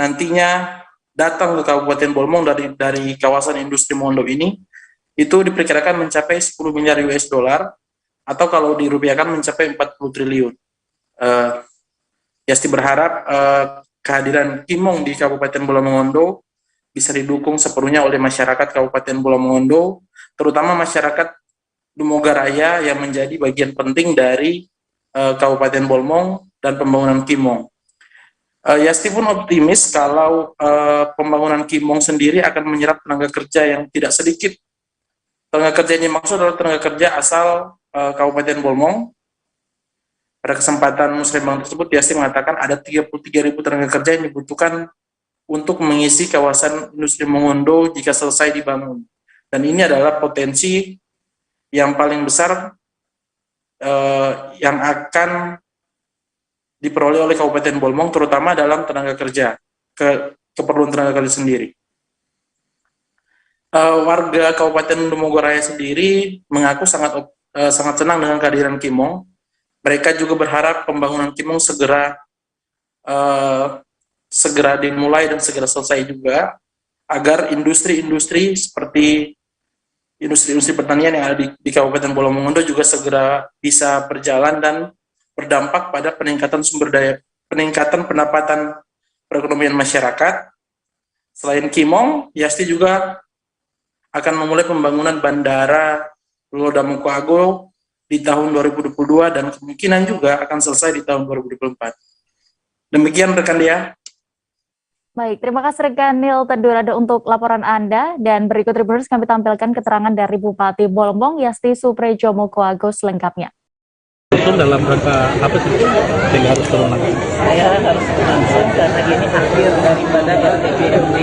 nantinya datang ke Kabupaten Bolmong dari kawasan industri Mongondo ini itu diperkirakan mencapai 10 miliar US dollar atau kalau dirupiahkan mencapai 40 triliun. Yasti berharap kehadiran Kimong di Kabupaten Bola Mongondo bisa didukung sepenuhnya oleh masyarakat Kabupaten Bola Mongondo, terutama masyarakat Dumogaraya yang menjadi bagian penting dari Kabupaten Bolmong dan pembangunan Kimong. Yasti pun optimis kalau pembangunan Kimong sendiri akan menyerap tenaga kerja yang tidak sedikit. Tenaga kerja yang dimaksud adalah tenaga kerja asal Kabupaten Bolmong. Pada kesempatan musrembang tersebut, Yasti mengatakan ada 33.000 tenaga kerja yang dibutuhkan untuk mengisi kawasan industri Mongondo jika selesai dibangun. Dan ini adalah potensi yang paling besar yang akan diperoleh oleh Kabupaten Bolmong, terutama dalam tenaga kerja, keperluan tenaga kerja sendiri. Warga Kabupaten Dumogoraya sendiri mengaku sangat senang dengan kehadiran Kimong. Mereka juga berharap pembangunan Kimong segera dimulai dan segera selesai juga, agar industri-industri seperti industri pertanian yang ada di Kabupaten Bola Mongondo juga segera bisa berjalan dan berdampak pada peningkatan peningkatan pendapatan perekonomian masyarakat. Selain Kimong, Yasti juga akan memulai pembangunan bandara Lodamukago di tahun 2022 dan kemungkinan juga akan selesai di tahun 2024. Demikian rekan Dea. Baik, terima kasih rekan Nil Tedurado untuk laporan Anda, dan berikut Tribuners kami tampilkan keterangan dari Bupati Bolmong Yasti Suprejo Mokoago selengkapnya. Itu dalam rangka apa sih sehingga harus turun langsung? Saya harus langsung karena ini akhir daripada RTPMD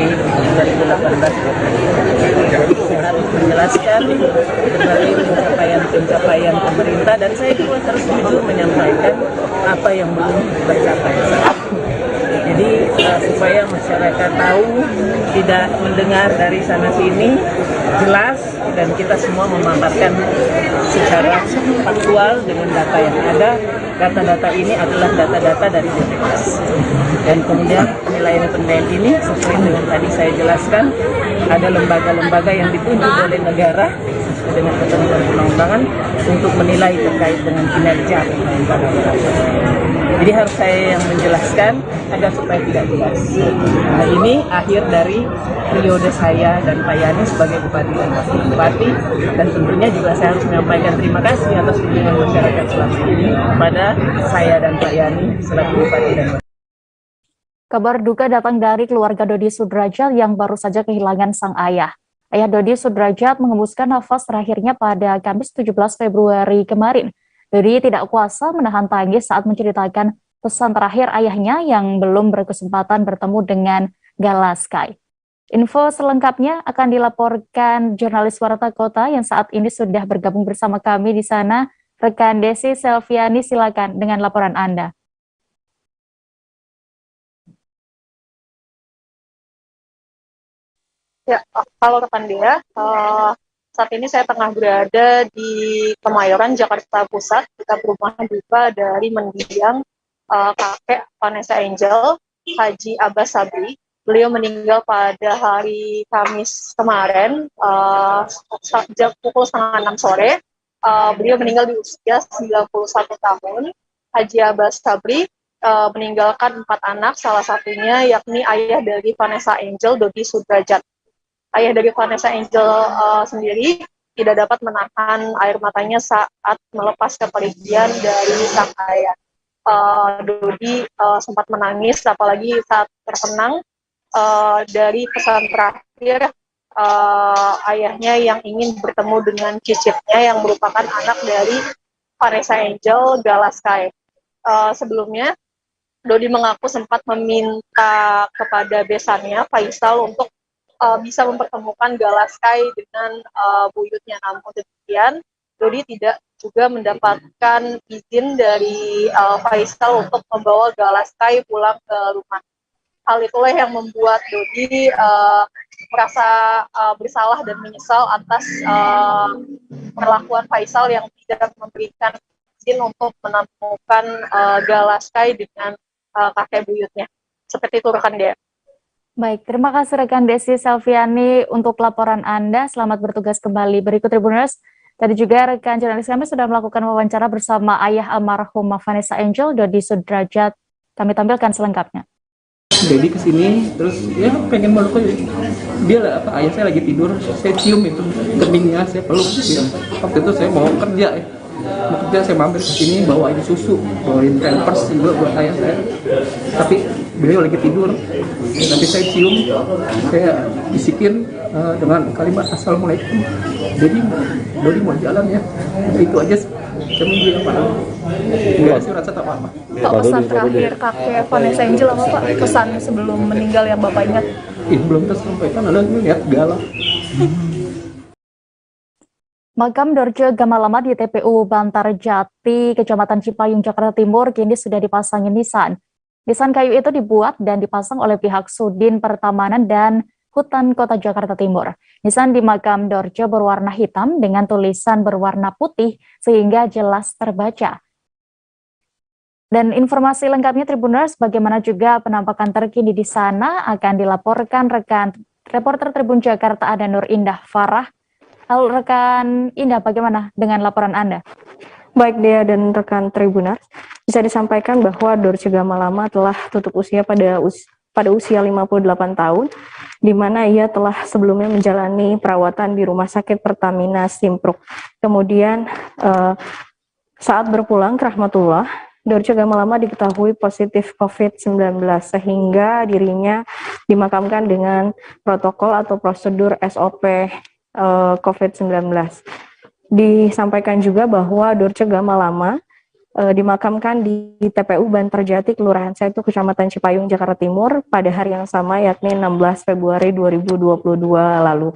2018. Saya harus menjelaskan berbagai pencapaian pemerintah dan saya juga harus jujur menyampaikan apa yang belum tercapai. Jadi supaya masyarakat tahu, tidak mendengar dari sana sini, jelas, dan kita semua memaparkan secara faktual dengan data yang ada. Data-data ini adalah data-data dari BPS. Dan kemudian penilaian independen ini sesuai dengan tadi saya jelaskan, ada lembaga-lembaga yang ditunjuk oleh negara sesuai dengan ketentuan undang-undangan untuk menilai terkait dengan kinerja pemerintahan. Jadi harus saya yang menjelaskan agar supaya tidak jelas. Nah, ini akhir dari periode saya dan Pak Yani sebagai Bupati dan Wakil Bupati, dan tentunya juga saya harus menyampaikan terima kasih atas dukungan masyarakat selama ini kepada saya dan Pak Yani selaku Bupati dan Wakil. Kabar duka datang dari keluarga Dodi Sudrajat yang baru saja kehilangan sang ayah. Ayah Dodi Sudrajat mengembuskan nafas terakhirnya pada Kamis 17 Februari kemarin. Dodi tidak kuasa menahan tangis saat menceritakan pesan terakhir ayahnya yang belum berkesempatan bertemu dengan Galaskay. Info selengkapnya akan dilaporkan jurnalis Warta Kota yang saat ini sudah bergabung bersama kami di sana. Rekan Desi Selviani, silakan dengan laporan Anda. Ya, kalau rekan Dea, saat ini saya tengah berada di Kemayoran, Jakarta Pusat. Kita berumah duka dari mendiang kakek Vanessa Angel, Haji Abbas Sabri. Beliau meninggal pada hari Kamis kemarin, pukul 5:30 sore. Beliau meninggal di usia 91 tahun. Haji Abbas Sabri meninggalkan 4 anak, salah satunya yakni ayah dari Vanessa Angel, Dodi Sudrajat. Ayah dari Vanessa Angel sendiri tidak dapat menahan air matanya saat melepas kepergian dari sang ayah. Dodi sempat menangis, apalagi saat terkenang dari pesan terakhir ayahnya yang ingin bertemu dengan cicitnya yang merupakan anak dari Vanessa Angel, Galaskay. Sebelumnya, Dodi mengaku sempat meminta kepada besannya, Faisal, untuk bisa mempertemukan Galaskay dengan buyutnya. Namun demikian, Dodi tidak juga mendapatkan izin dari Faisal untuk membawa Galaskay pulang ke rumah. hal itulah yang membuat Dodi merasa bersalah dan menyesal atas perlakuan Faisal yang tidak memberikan izin untuk menemukan Galaskai dengan kakek buyutnya. Seperti itu rekan dia. Baik, terima kasih rekan Desi Selviani untuk laporan Anda. Selamat bertugas kembali. Berikut Tribuners, tadi juga rekan jurnalis kami sudah melakukan wawancara bersama ayah almarhumah Vanessa Angel, Dodi Sudrajat. Kami tampilkan selengkapnya. Dodi kesini terus ya pengen meluk aja. Dia lah, ayah saya lagi tidur, saya cium itu keningnya, saya peluk. Ya. Waktu itu saya mau kerja ya. Mau kerja saya mampir ke sini bawain susu, bawain pampers juga buat ayah saya. Tapi beliau lagi tidur. Tapi saya cium, saya bisikin dengan kalimat assalamualaikum. Jadi Dodi mau jalan ya. Itu aja saya mau bilang apa? Enggak sih rasa tak apa-apa. Pak, pesan terakhir kakek Vanessa Angel apa Pak? Pesan sebelum meninggal yang Bapak ingat? Belum tersampaikan, ada lihat galak. Makam Dorce Gamalama di TPU Bantarjati, Kecamatan Cipayung, Jakarta Timur kini sudah dipasangi nisan. Nisan kayu itu dibuat dan dipasang oleh pihak Sudin Pertamanan dan Hutan Kota Jakarta Timur. Nisan di makam Dorce berwarna hitam dengan tulisan berwarna putih sehingga jelas terbaca. Dan informasi lengkapnya Tribuners, bagaimana juga penampakan terkini di sana akan dilaporkan rekan reporter Tribun Jakarta ada Nur Indah Farah. Halo rekan Indah, bagaimana dengan laporan Anda? Baik Dea dan rekan Tribuners, bisa disampaikan bahwa Dorce Gamalama telah tutup usia pada usia 58 tahun, di mana ia telah sebelumnya menjalani perawatan di Rumah Sakit Pertamina Simpruk. Kemudian saat berpulang ke Rahmatullah, Dorce Gamalama diketahui positif COVID-19 sehingga dirinya dimakamkan dengan protokol atau prosedur SOP COVID-19. Disampaikan juga bahwa Dorce Gamalama dimakamkan di TPU Bantarjati, Kelurahan Setu, Kecamatan Cipayung, Jakarta Timur pada hari yang sama, yakni 16 Februari 2022 lalu.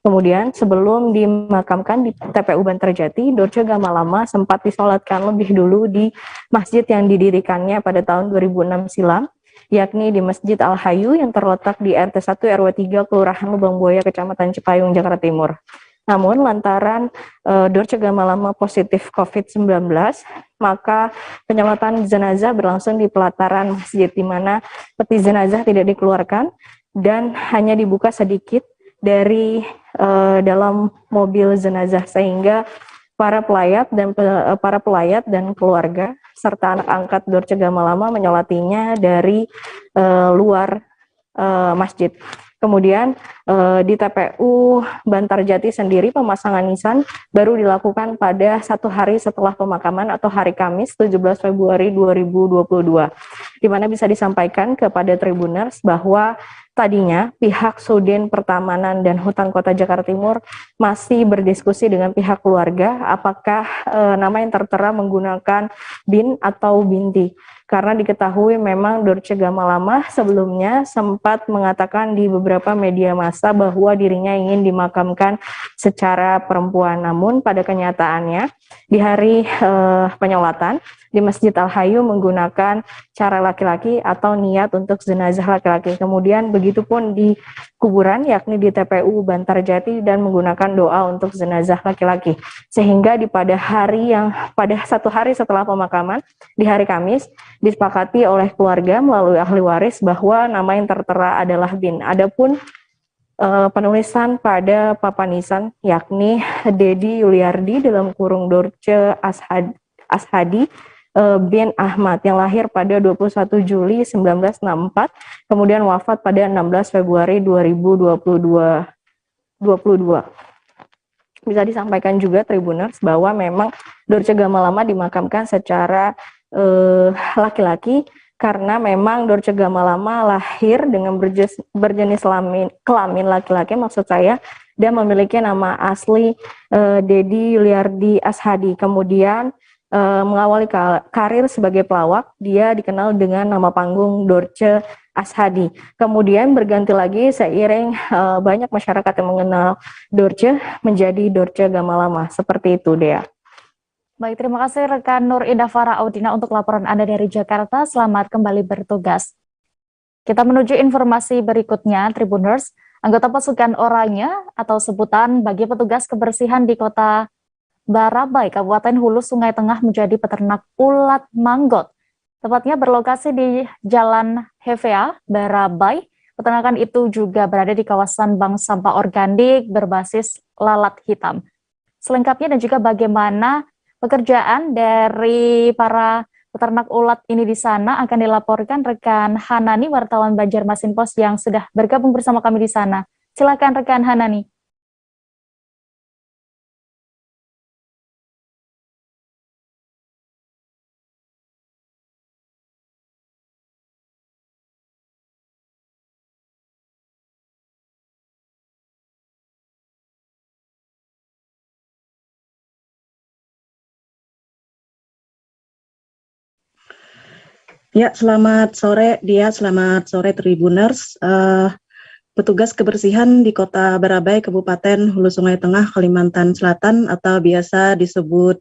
Kemudian sebelum dimakamkan di TPU Bantarjati, Dorce Gamalama sempat disolatkan lebih dulu di masjid yang didirikannya pada tahun 2006 silam, yakni di Masjid Al-Hayu yang terletak di RT 1 RW 3 Kelurahan Lubang Buaya, Kecamatan Cipayung, Jakarta Timur. Namun lantaran Dorce Gamalama positif COVID-19, maka penyelamatan jenazah berlangsung di pelataran masjid, di mana peti jenazah tidak dikeluarkan dan hanya dibuka sedikit dari dalam mobil jenazah, sehingga para pelayat dan keluarga serta anak angkat Dorce Gamalama menyolatinya dari luar masjid. Kemudian di TPU Bantarjati sendiri pemasangan nisan baru dilakukan pada 1 hari setelah pemakaman atau hari Kamis 17 Februari 2022. Di mana bisa disampaikan kepada Tribuners bahwa tadinya pihak Sudin Pertamanan dan Hutan Kota Jakarta Timur masih berdiskusi dengan pihak keluarga apakah nama yang tertera menggunakan bin atau binti. Karena diketahui memang Dorce Gamalama sebelumnya sempat mengatakan di beberapa media massa bahwa dirinya ingin dimakamkan secara perempuan. Namun pada kenyataannya di hari penyolatan di Masjid Al-Hayu menggunakan cara laki-laki atau niat untuk jenazah laki-laki. Kemudian begitupun di kuburan, yakni di TPU Bantarjati, dan menggunakan doa untuk jenazah laki-laki. Sehingga pada 1 hari setelah pemakaman, di hari Kamis, disepakati oleh keluarga melalui ahli waris bahwa nama yang tertera adalah bin. Adapun penulisan pada papan nisan yakni Dedi Yuliardi dalam kurung Dorce Ashadi bin Ahmad yang lahir pada 21 Juli 1964, kemudian wafat pada 16 Februari 2022. Bisa disampaikan juga Tribuners bahwa memang Dorce Gamalama dimakamkan secara laki-laki karena memang Dorce Gamalama lahir dengan berjenis kelamin laki-laki, maksud saya, dan memiliki nama asli Dedi Yuliardi Ashadi. Kemudian mengawali karir sebagai pelawak, dia dikenal dengan nama panggung Dorce Ashadi. Kemudian berganti lagi seiring banyak masyarakat yang mengenal Dorce menjadi Dorce Gamalama. Seperti itu, Dea. Baik, terima kasih rekan Nur Indah Farah Audina untuk laporan Anda dari Jakarta. Selamat kembali bertugas. Kita menuju informasi berikutnya, Tribuners. Anggota pasukan oranye atau sebutan bagi petugas kebersihan di Kota Barabai, Kabupaten Hulu Sungai Tengah menjadi peternak ulat manggot. Tepatnya berlokasi di Jalan Hevea, Barabai. Peternakan itu juga berada di kawasan bank sampah organik berbasis lalat hitam. Selengkapnya dan juga bagaimana pekerjaan dari para peternak ulat ini di sana akan dilaporkan rekan Hanani, wartawan Banjarmasin Post yang sudah bergabung bersama kami di sana. Silakan rekan Hanani. Ya, selamat sore Dia, selamat sore Tribuners. Petugas kebersihan di Kota Barabai, Kabupaten Hulu Sungai Tengah, Kalimantan Selatan atau biasa disebut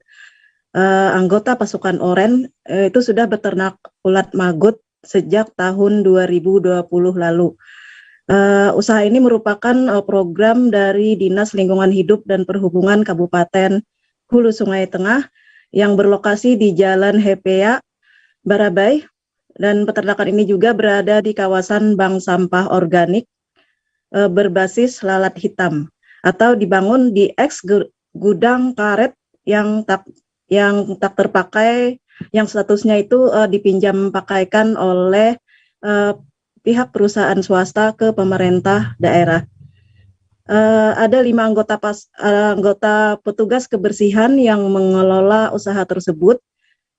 anggota pasukan Oren itu sudah beternak ulat maggot sejak tahun 2020 lalu. Usaha ini merupakan program dari Dinas Lingkungan Hidup dan Perhubungan Kabupaten Hulu Sungai Tengah yang berlokasi di Jalan Hepea, Barabai. Dan peternakan ini juga berada di kawasan bank sampah organik berbasis lalat hitam atau dibangun di eks gudang karet yang tak terpakai, yang statusnya itu dipinjam pakaikan oleh pihak perusahaan swasta ke pemerintah daerah. Ada 5 anggota petugas kebersihan yang mengelola usaha tersebut.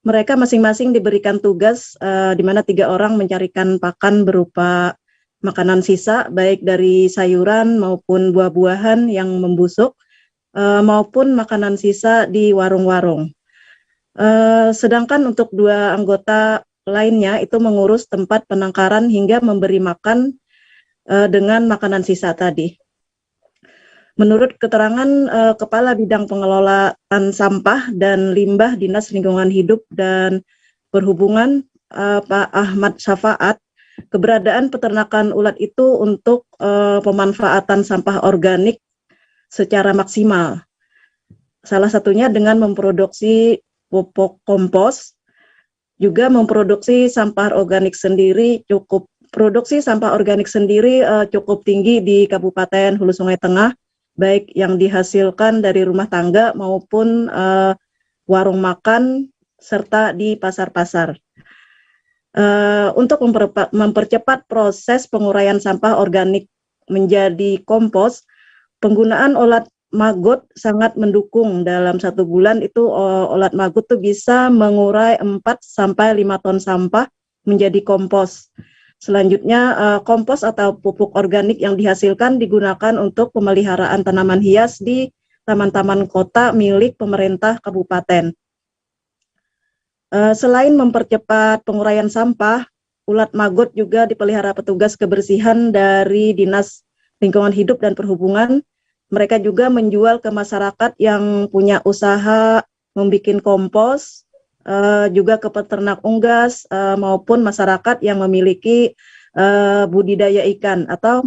Mereka masing-masing diberikan tugas di mana 3 orang mencarikan pakan berupa makanan sisa, baik dari sayuran maupun buah-buahan yang membusuk, maupun makanan sisa di warung-warung. Sedangkan untuk 2 anggota lainnya itu mengurus tempat penangkaran hingga memberi makan dengan makanan sisa tadi. Menurut keterangan Kepala Bidang Pengelolaan Sampah dan Limbah Dinas Lingkungan Hidup dan Perhubungan Pak Ahmad Syafaat, keberadaan peternakan ulat itu untuk pemanfaatan sampah organik secara maksimal. Salah satunya dengan memproduksi pupuk kompos, juga memproduksi sampah organik sendiri cukup tinggi di Kabupaten Hulu Sungai Tengah, baik yang dihasilkan dari rumah tangga maupun warung makan serta di pasar-pasar. Untuk mempercepat proses penguraian sampah organik menjadi kompos, penggunaan ulat maggot sangat mendukung. Dalam 1 bulan itu ulat maggot tuh bisa mengurai 4-5 ton sampah menjadi kompos. Selanjutnya, kompos atau pupuk organik yang dihasilkan digunakan untuk pemeliharaan tanaman hias di taman-taman kota milik pemerintah kabupaten. Selain mempercepat penguraian sampah, ulat maggot juga dipelihara petugas kebersihan dari Dinas Lingkungan Hidup dan Perhubungan. Mereka juga menjual ke masyarakat yang punya usaha membuat kompos, juga ke peternak unggas maupun masyarakat yang memiliki budidaya ikan atau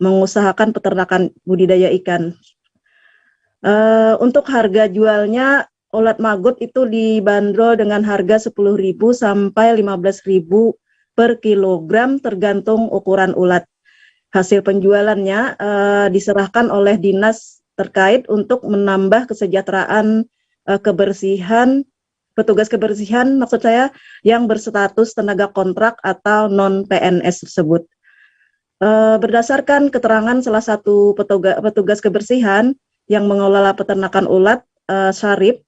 mengusahakan peternakan budidaya ikan. Untuk harga jualnya, ulat maggot itu dibanderol dengan harga 10.000 sampai 15.000 per kilogram tergantung ukuran ulat. Hasil penjualannya diserahkan oleh dinas terkait untuk menambah kesejahteraan kebersihan, petugas kebersihan maksud saya yang berstatus tenaga kontrak atau non-PNS tersebut. Berdasarkan keterangan salah satu petugas kebersihan yang mengelola peternakan ulat, Syarif,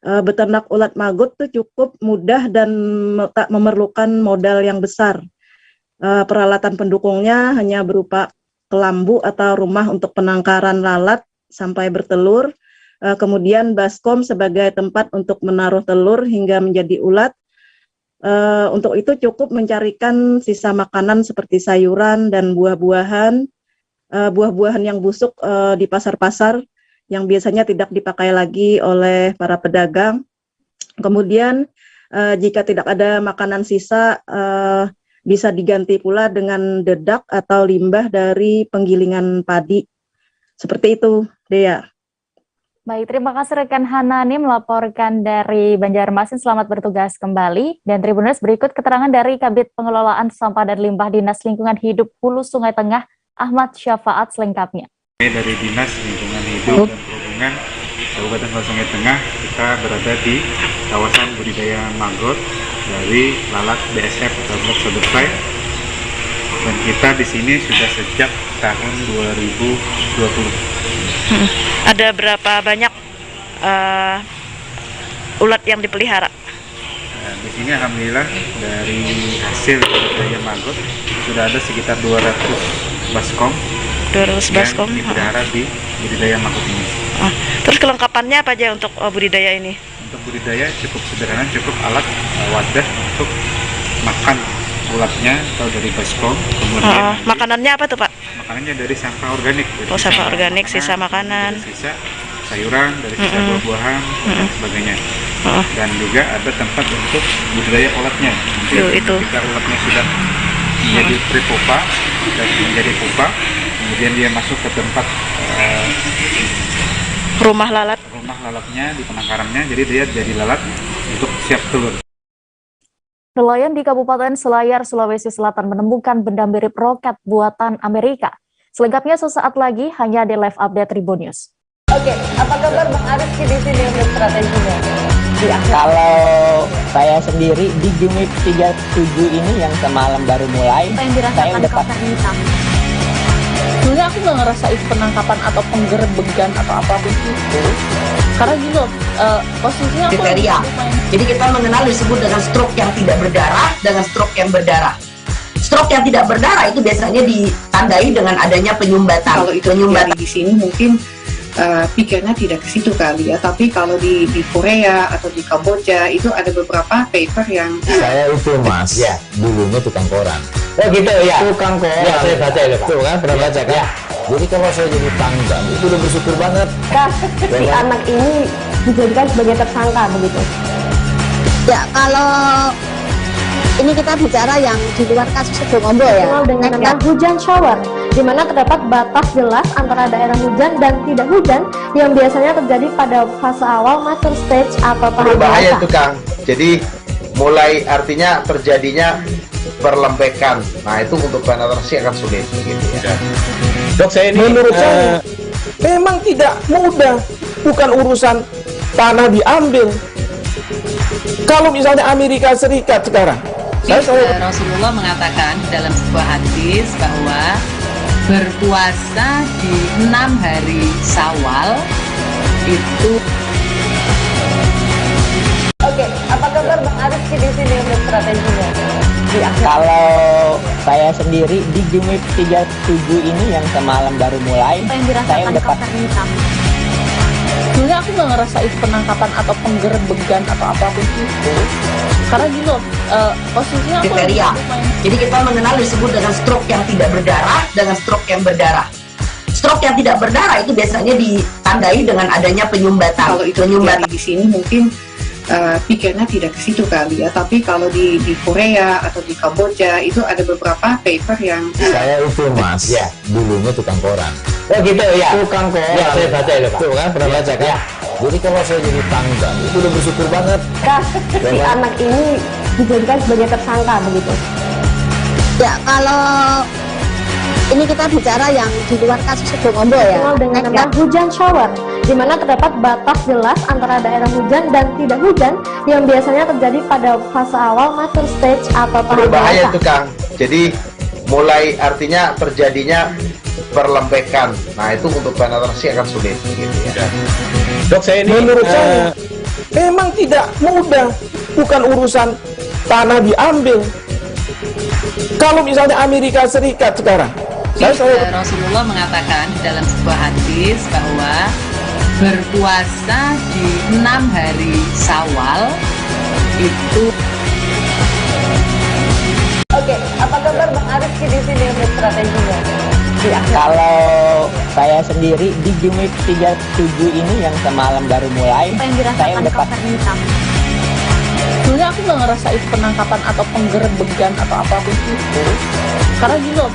beternak ulat maggot itu cukup mudah dan tak memerlukan modal yang besar. Peralatan pendukungnya hanya berupa kelambu atau rumah untuk penangkaran lalat sampai bertelur, kemudian baskom sebagai tempat untuk menaruh telur hingga menjadi ulat. Untuk itu cukup mencarikan sisa makanan seperti sayuran dan buah-buahan yang busuk di pasar-pasar yang biasanya tidak dipakai lagi oleh para pedagang. Kemudian jika tidak ada makanan sisa, bisa diganti pula dengan dedak atau limbah dari penggilingan padi. Seperti itu, Dea. Baik, terima kasih rekan Hanani melaporkan dari Banjarmasin. Selamat bertugas kembali. Dan Tribuners, berikut keterangan dari Kabid Pengelolaan Sampah dan Limbah Dinas Lingkungan Hidup Hulu Sungai Tengah, Ahmad Syafaat selengkapnya. Dari Dinas Lingkungan Hidup dan Perhubungan Kabupaten Hulu Sungai Tengah, kita berada di kawasan budidaya maggot dari lalat BSF atau Block Butterfly, dan kita di sini sudah sejak tahun 2020. Ada berapa banyak ulat yang dipelihara? Nah, di sini alhamdulillah dari hasil budidaya maggot sudah ada sekitar 200 baskom. 200 baskom yang dipelihara di budidaya maggot ini. Terus kelengkapannya apa aja untuk budidaya ini? Untuk budidaya cukup sederhana, cukup alat wadah untuk makan ulatnya atau dari baskom. Kemudian makanannya apa tuh Pak? Makanannya dari sampah organik. Dari sampah organik, sisa makanan. Dari sisa sayuran, dari sisa buah-buahan dan sebagainya. Dan juga ada tempat untuk budidaya ulatnya. Itu. Ketika ulatnya sudah menjadi prepupa dan menjadi pupa, kemudian dia masuk ke tempat rumah lalatnya di penangkarannya, jadi dia jadi lalat untuk siap telur. Nelayan di Kabupaten Selayar, Sulawesi Selatan menemukan benda mirip roket buatan Amerika. Selengkapnya sesaat lagi hanya di live update Tribun News. Oke, apa kabar Bang Arif di sini untuk strateginya? Kalau saya sendiri di Jumip 37 ini yang semalam baru mulai, saya udah pasti. Sebenarnya aku nggak ngerasain penangkapan atau penggerebegan atau apapun itu, karena gini loh, posisinya aku kriteria. Jadi kita mengenal disebut dengan stroke yang tidak berdarah dengan stroke yang berdarah. Stroke yang tidak berdarah itu biasanya ditandai dengan adanya penyumbatan. Kalau itu penyumbatan di sini mungkin pikirnya tidak ke situ kali ya, tapi kalau di Korea atau di Kamboja itu ada beberapa paper yang saya itu Mas, ya dulunya tukang koran. Oh gitu ya. Tukang koran. Ya saya baca itu Pak. Tuh kan pernah baca kan? Ya. Jadi kalau saya jadi tanggal itu udah bersyukur banget. Si anak ini dijadikan sebagai tersangka begitu. Ya kalau ini kita bicara yang di luar kasus Sidoarjo ya. Dengan nama hujan shower, di mana terdapat batas jelas antara daerah hujan dan tidak hujan yang biasanya terjadi pada fase awal mature stage atau tahap berbahaya itu Kang. Jadi mulai artinya terjadinya perlembekan. Nah itu untuk penetrasi akan sulit gitu ya. Dok saya ini menurut saya memang tidak mudah, bukan urusan tanah diambil. Kalau misalnya Amerika Serikat sekarang, Rasulullah mengatakan dalam sebuah hadis bahwa berpuasa di 6 hari Syawal itu. Oke, apa kabar Bang Arif di sini untuk strateginya? Kalau saya sendiri di Jumip 37 ini yang semalam baru mulai, saya udah pasti. Sebenarnya aku nggak ngerasain penangkapan atau penggerebegan atau apapun itu, karena gini loh, posisinya aku kriteria. Jadi kita mengenal disebut dengan stroke yang tidak berdarah dengan stroke yang berdarah. Stroke yang tidak berdarah itu biasanya ditandai dengan adanya penyumbatan. Kalau itu penyumbatan di sini mungkin pikirnya tidak ke situ kali ya, tapi kalau di Korea atau di Kamboja itu ada beberapa paper yang saya itu Mas, ya dulunya tukang koran. Oh gitu ya. Tukang koran. Ya saya baca itu Pak. Tuh kan pernah baca kan? Ya. Jadi kalau saya jadi tanggal itu udah bersyukur banget. Si anak ini dijadikan sebagai tersangka begitu. Ya kalau ini kita bicara yang di luar kasus Sidoarjo ya. Dengan nama hujan shower, di mana terdapat batas jelas antara daerah hujan dan tidak hujan yang biasanya terjadi pada fase awal mature stage atau tahap berbahaya itu Kang. Jadi mulai artinya terjadinya perlembekan. Nah itu untuk penetrasi akan sulit gitu ya. Dok saya ini menurut saya memang tidak mudah, bukan urusan tanah diambil. Kalau misalnya Amerika Serikat sekarang, Rasulullah mengatakan dalam sebuah hadis bahwa berpuasa di 6 hari Syawal itu. Oke, apa kabar Bang Arif di sini untuk strateginya? Kalau saya sendiri di Jumip 37 ini yang semalam baru mulai, saya udah pasti. Sebenarnya Sebenarnya aku nggak ngerasa itu penangkapan atau penggerebegan atau apapun itu. Karena gini loh,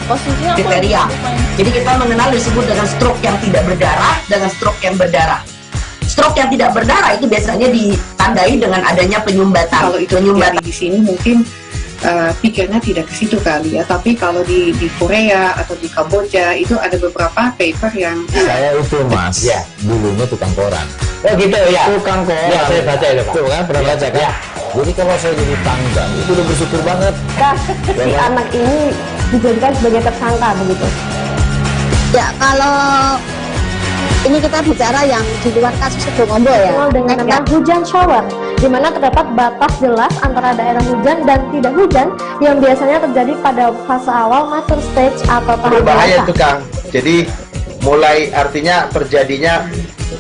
posisinya aku kriteria. Jadi kita mengenal disebut dengan stroke yang tidak berdarah dengan stroke yang berdarah. Stroke yang tidak berdarah itu biasanya ditandai dengan adanya penyumbatan. Kalau itu terjadi di sini mungkin pikirnya tidak ke situ kali ya, tapi kalau di Korea atau di Kamboja itu ada beberapa paper yang saya itu mas ya dulunya tukang koran. Oh gitu ya, tukang koran ya, saya baca itu pak. Tuh kan pernah baca kan ya. Jadi kalau saya jadi tanggal itu udah bersyukur banget. Si anak ini dijadikan sebagai tersangka begitu. Ya, kalau ini kita bicara yang di luar kasus Situbondo ya. Dengan nama hujan shower, di mana terdapat batas jelas antara daerah hujan dan tidak hujan yang biasanya terjadi pada fase awal mature stage atau tahap Berbahaya dewasa. itu Kang. Jadi mulai artinya terjadinya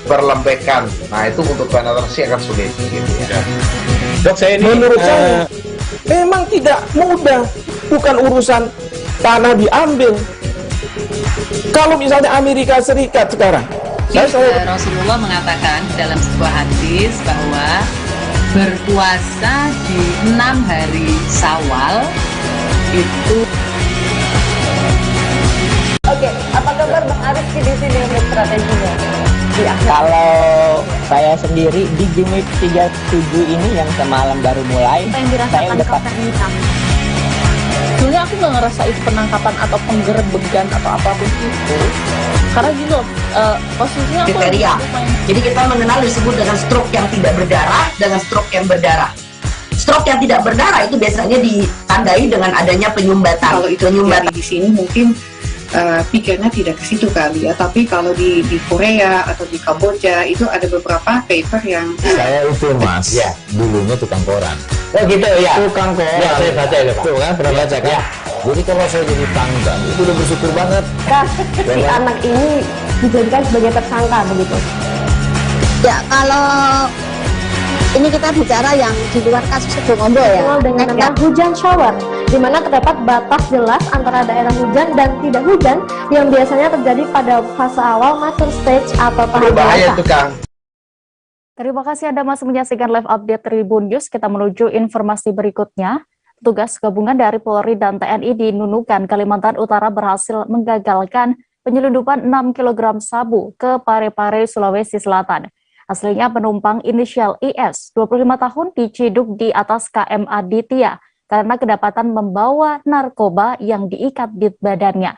perlembekan. Nah itu untuk penetrasi akan sulit. Gitu ya. Dok, saya ini menurut saya memang tidak mudah, bukan urusan tanah diambil. Kalau misalnya Amerika Serikat sekarang, Rasulullah mengatakan dalam sebuah hadis bahwa berpuasa di 6 hari Syawal itu. Oke, apa kabar Bang Arifki di sini untuk strateginya? Kalau saya sendiri di Jumip 37 ini yang semalam baru mulai, saya udah pasti. Sebenarnya aku nggak ngerasa itu penangkapan atau penggerebegan atau apapun itu. Karena gini loh, posisinya aku kriteria. Jadi kita mengenal disebut dengan stroke yang tidak berdarah dengan stroke yang berdarah. Stroke yang tidak berdarah itu biasanya ditandai dengan adanya penyumbatan. Kalau itu terjadi di sini mungkin pikirnya tidak ke situ kali ya, tapi kalau di Korea atau di Kamboja itu ada beberapa paper yang saya itu mas ya dulunya tukang koran. Oh gitu ya, tukang koran ya, saya baca itu pak. Tuh kan pernah baca kan ya. Jadi kalau saya jadi tanggal itu udah bersyukur banget. Si anak ini dijadikan sebagai tersangka begitu. Ya, kalau ini kita bicara yang di luar kasus Situbondo ya. Dengan nama hujan shower, di mana terdapat batas jelas antara daerah hujan dan tidak hujan yang biasanya terjadi pada fase awal mature stage atau tahap Berbahaya dewasa. itu Kang. Terima kasih Anda masih menyaksikan live update Tribun News. Kita menuju informasi berikutnya. Petugas gabungan dari Polri dan TNI di Nunukan, Kalimantan Utara berhasil menggagalkan penyelundupan 6 kg sabu ke Parepare, Sulawesi Selatan. Aslinya penumpang inisial IS, 25 tahun, diciduk di atas KM Aditya karena kedapatan membawa narkoba yang diikat di badannya.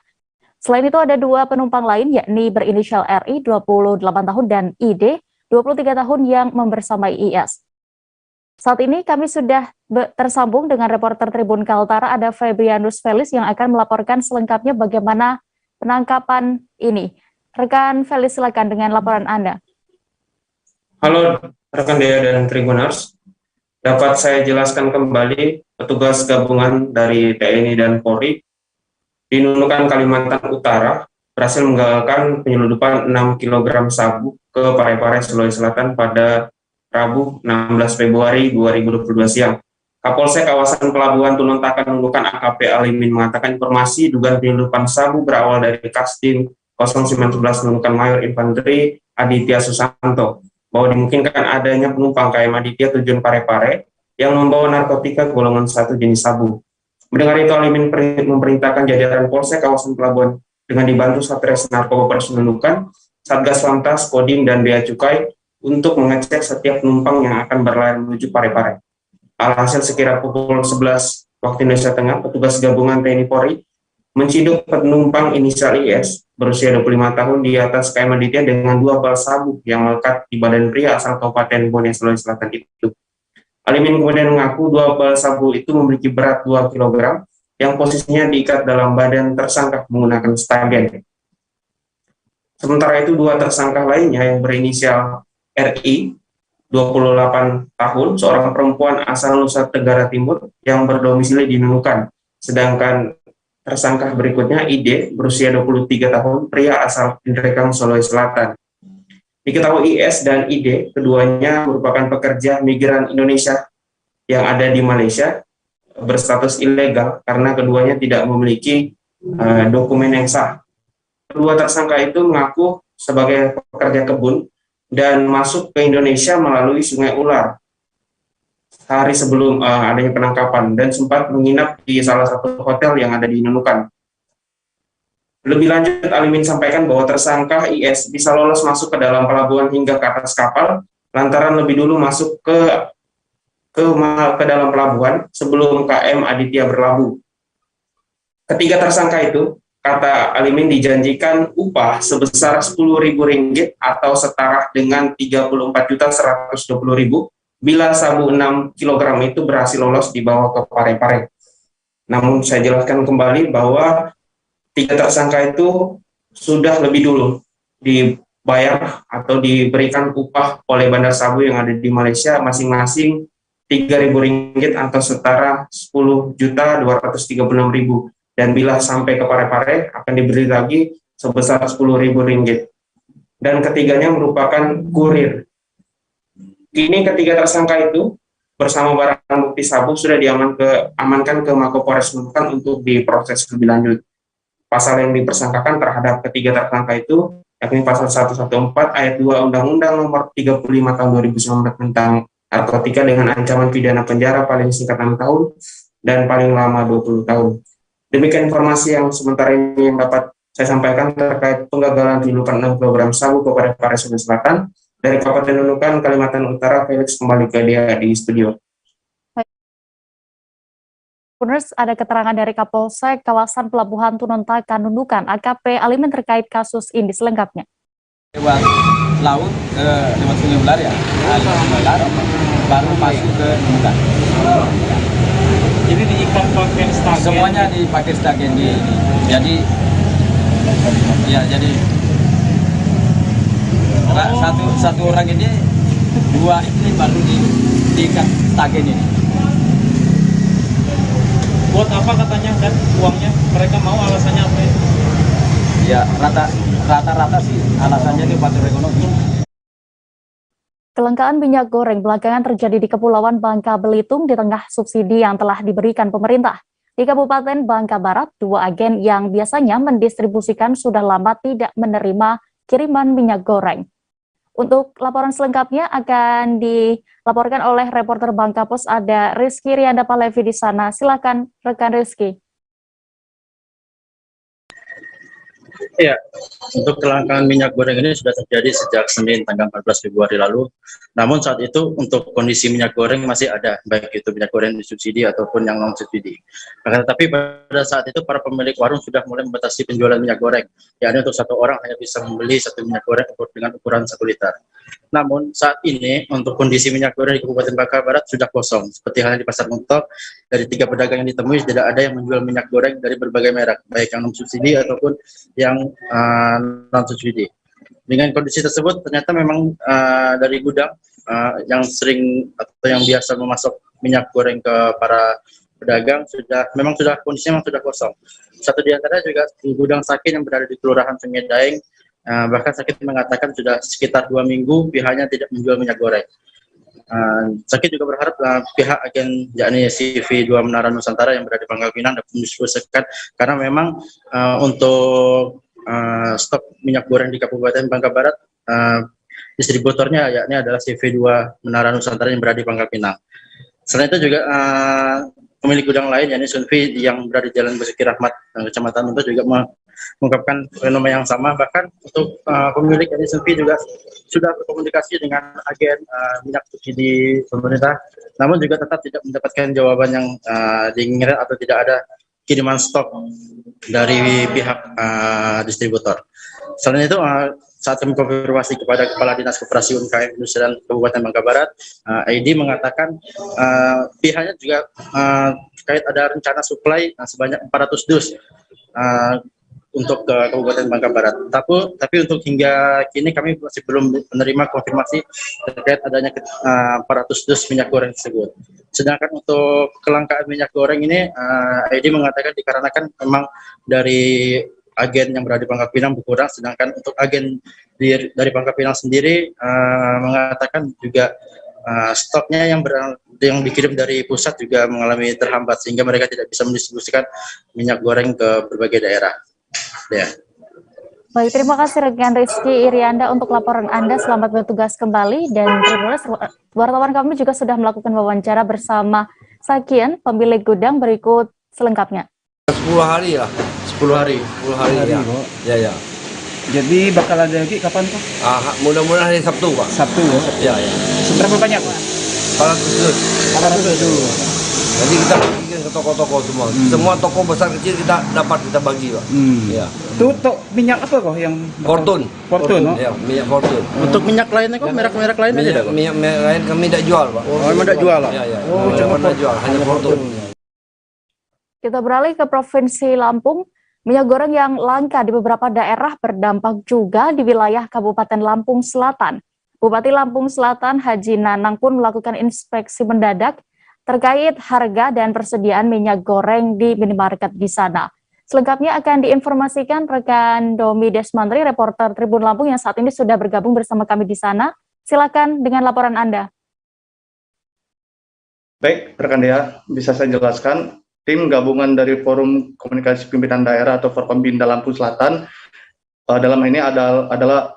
Selain itu ada 2 penumpang lain yakni berinisial RI, 28 tahun, dan ID, 23 tahun yang membersamai IS. Saat ini kami sudah tersambung dengan reporter Tribun Kaltara, ada Febrianus Felis yang akan melaporkan selengkapnya bagaimana penangkapan ini. Rekan Felis, silakan dengan laporan Anda. Halo rekan Dea dan Tribuners, dapat saya jelaskan kembali petugas gabungan dari TNI dan Polri di Nunukan, Kalimantan Utara berhasil menggagalkan penyelundupan 6 kg sabu ke Parepare, Sulawesi Selatan pada Rabu 16 Februari 2022 siang. Kapolsek kawasan Pelabuhan Tununtakan Nunukan AKP Alimin mengatakan informasi dugaan penyelundupan sabu berawal dari Kasdim 019 Nunukan Mayor Infanteri Aditya Susanto, bahwa dimungkinkan adanya penumpang KM Aditya tujuan Parepare yang membawa narkotika golongan 1 jenis sabu. Mendengar itu, Alimin memerintahkan jajaran Polsek kawasan Pelabuhan dengan dibantu Satres Narkoba Polres Nunukan, Satgas Lantas, Kodim, dan Bea Cukai untuk mengecek setiap penumpang yang akan berlayar menuju Parepare. Alhasil sekira pukul 11 waktu Indonesia Tengah, petugas gabungan TNI Polri menciduk penumpang inisial IS berusia 25 tahun di atas KM Aditya dengan 2 bal sabu yang melekat di badan pria asal Kabupaten Bone, Sulawesi Selatan itu. Alimin kemudian mengaku 2 bal sabu itu memiliki berat 2 kg yang posisinya diikat dalam badan tersangka menggunakan stagen. Sementara itu 2 tersangka lainnya yang berinisial RI, 28 tahun, seorang perempuan asal Nusa Tenggara Timur yang berdomisili di Nunukan. Sedangkan tersangka berikutnya ID, berusia 23 tahun, pria asal Pinrekang, Sulawesi Selatan. Diketahui IS dan ID, keduanya merupakan pekerja migran Indonesia yang ada di Malaysia, berstatus ilegal karena keduanya tidak memiliki dokumen yang sah. Kedua tersangka itu mengaku sebagai pekerja kebun dan masuk ke Indonesia melalui Sungai Ular. hari sebelum adanya penangkapan dan sempat menginap di salah satu hotel yang ada di Nunukan. Lebih lanjut, Alimin sampaikan bahwa tersangka IS bisa lolos masuk ke dalam pelabuhan hingga ke atas kapal lantaran lebih dulu masuk ke dalam pelabuhan sebelum KM Aditya berlabuh. Ketiga tersangka itu, kata Alimin, dijanjikan upah sebesar Rp10.000 atau setara dengan Rp34.120.000 bila sabu 6 kg itu berhasil lolos dibawa ke Parepare. Namun saya jelaskan kembali bahwa tiga tersangka itu sudah lebih dulu dibayar atau diberikan upah oleh Bandar Sabu yang ada di Malaysia masing-masing Rp3.000 atau setara Rp10.236.000, dan bila sampai ke Parepare akan diberi lagi sebesar Rp10.000. Dan ketiganya merupakan kurir. Kini ketiga tersangka itu bersama barang bukti sabu sudah diamankan ke Mako Polres Nunukan untuk diproses lebih lanjut. Pasal yang dipersangkakan terhadap ketiga tersangka itu yakni pasal 114 ayat 2 Undang-Undang Nomor 35 Tahun 2019 tentang narkotika dengan ancaman pidana penjara paling singkat 6 tahun dan paling lama 20 tahun. Demikian informasi yang sementara ini yang dapat saya sampaikan terkait penggagalan penyeludupan 6 kg sabu ke Parepare, Sulawesi Selatan. Dari Kabupaten Nunukan, Kalimantan Utara, Felix kembali ke dia di studio. Ada keterangan dari Kapolsek kawasan Pelabuhan Tununtakan Nunukan, AKP Alimin, terkait kasus ini selengkapnya. Lewat laut lewat Sungai Ular ya, Ular baru masuk ke Nunukan. Jadi diikat pakai stagen. Semuanya dipakai stagen di ini. Jadi ya satu orang ini, dua ini baru diikat stagen ini. Buat apa katanya kan uangnya? Mereka mau, alasannya apa itu? Ya rata-rata sih alasannya itu faktor ekonomi. Kelangkaan minyak goreng belakangan terjadi di Kepulauan Bangka Belitung di tengah subsidi yang telah diberikan pemerintah. Di Kabupaten Bangka Barat, 2 agen yang biasanya mendistribusikan sudah lama tidak menerima kiriman minyak goreng. Untuk laporan selengkapnya akan dilaporkan oleh reporter Bangka Pos, ada Rizky Rianda Palevi di sana. Silakan rekan Rizky. Ya, untuk kelangkaan minyak goreng ini sudah terjadi sejak Senin tanggal 14 Februari lalu. Namun saat itu untuk kondisi minyak goreng masih ada, baik itu minyak goreng disubsidi ataupun yang non-subsidi. Tetapi pada saat itu para pemilik warung sudah mulai membatasi penjualan minyak goreng, yakni untuk satu orang hanya bisa membeli satu minyak goreng dengan ukuran 1 liter. Namun saat ini untuk kondisi minyak goreng di Kabupaten Bangka Barat sudah kosong. Seperti halnya di Pasar Muntok, dari 3 pedagang yang ditemui tidak ada yang menjual minyak goreng dari berbagai merek, baik yang non-subsidi ataupun yang non-subsidi. Dengan kondisi tersebut ternyata memang dari gudang yang sering atau yang biasa memasok minyak goreng ke para pedagang kondisinya sudah kosong. Satu di antara juga di gudang Sakin yang berada di Kelurahan Sungai Daeng, bahkan Sakin mengatakan sudah sekitar 2 minggu pihaknya tidak menjual minyak goreng. Sakin juga berharap pihak agen yakni CV2 Menara Nusantara yang berada di Pangkal Pinang dapat mendistribusikan, karena memang untuk stok minyak goreng di Kabupaten Bangka Barat distributornya yakni adalah CV2 Menara Nusantara yang berada di Pangkal Pinang. Selain itu juga pemilik gudang lain yakni Sunfi yang berada di Jalan Basuki Rahmat Kecamatan Muntok juga mengungkapkan fenomena yang sama. Bahkan untuk pemilik yakni Sunfi juga sudah berkomunikasi dengan agen minyak subsidi pemerintah, namun juga tetap tidak mendapatkan jawaban yang diinginkan atau tidak ada kiriman stok dari pihak distributor. Selain itu, saat kami konfirmasi kepada Kepala Dinas Koperasi UMKM Industrian Kabupaten Bangka Barat, ID mengatakan pihaknya juga terkait ada rencana suplai sebanyak 400 dus untuk ke Kabupaten Bangka Barat. Tapi untuk hingga kini kami masih belum menerima konfirmasi terkait adanya 400 dus minyak goreng tersebut. Sedangkan untuk kelangkaan minyak goreng ini, ID mengatakan dikarenakan memang dari agen yang berada di Pangkal Pinang berkurang, sedangkan untuk agen dari Pangkal Pinang sendiri mengatakan juga stoknya yang dikirim dari pusat juga mengalami terhambat, sehingga mereka tidak bisa mendistribusikan minyak goreng ke berbagai daerah. Ya. Baik, terima kasih rekan Rizky Irianda untuk laporan Anda. Selamat bertugas kembali. Dan Tribuners, wartawan kami juga sudah melakukan wawancara bersama Sakian, pemilik gudang. Berikut selengkapnya. 10 hari lah, 10 hari ya. Ya. Jadi bakal ada lagi kapan Pak? Mudah-mudahan hari Sabtu Pak. Sabtu ya? Ya. Seberapa banyak Pak? 400 dulu. Jadi kita bagikan ke toko-toko semua. Semua toko besar kecil kita bagi Pak. Ya. Itu minyak apa kok yang? Fortune. Ya, minyak Fortune. Untuk minyak lainnya kok merek-merek lain aja ada Pak? Minyak lain kami tidak jual Pak. Oh, memang tidak jual lah? Ya. Cuma jual, hanya Fortune. Kita beralih ke Provinsi Lampung. Minyak goreng yang langka di beberapa daerah berdampak juga di wilayah Kabupaten Lampung Selatan. Bupati Lampung Selatan Haji Nanang pun melakukan inspeksi mendadak terkait harga dan persediaan minyak goreng di minimarket di sana. Selengkapnya akan diinformasikan rekan Domi Desmantri, reporter Tribun Lampung yang saat ini sudah bergabung bersama kami di sana. Silakan dengan laporan Anda. Baik, rekan Dea, bisa saya jelaskan. Tim gabungan dari Forum Komunikasi Pimpinan Daerah atau Forkompinda Lampung Selatan, dalam ini adalah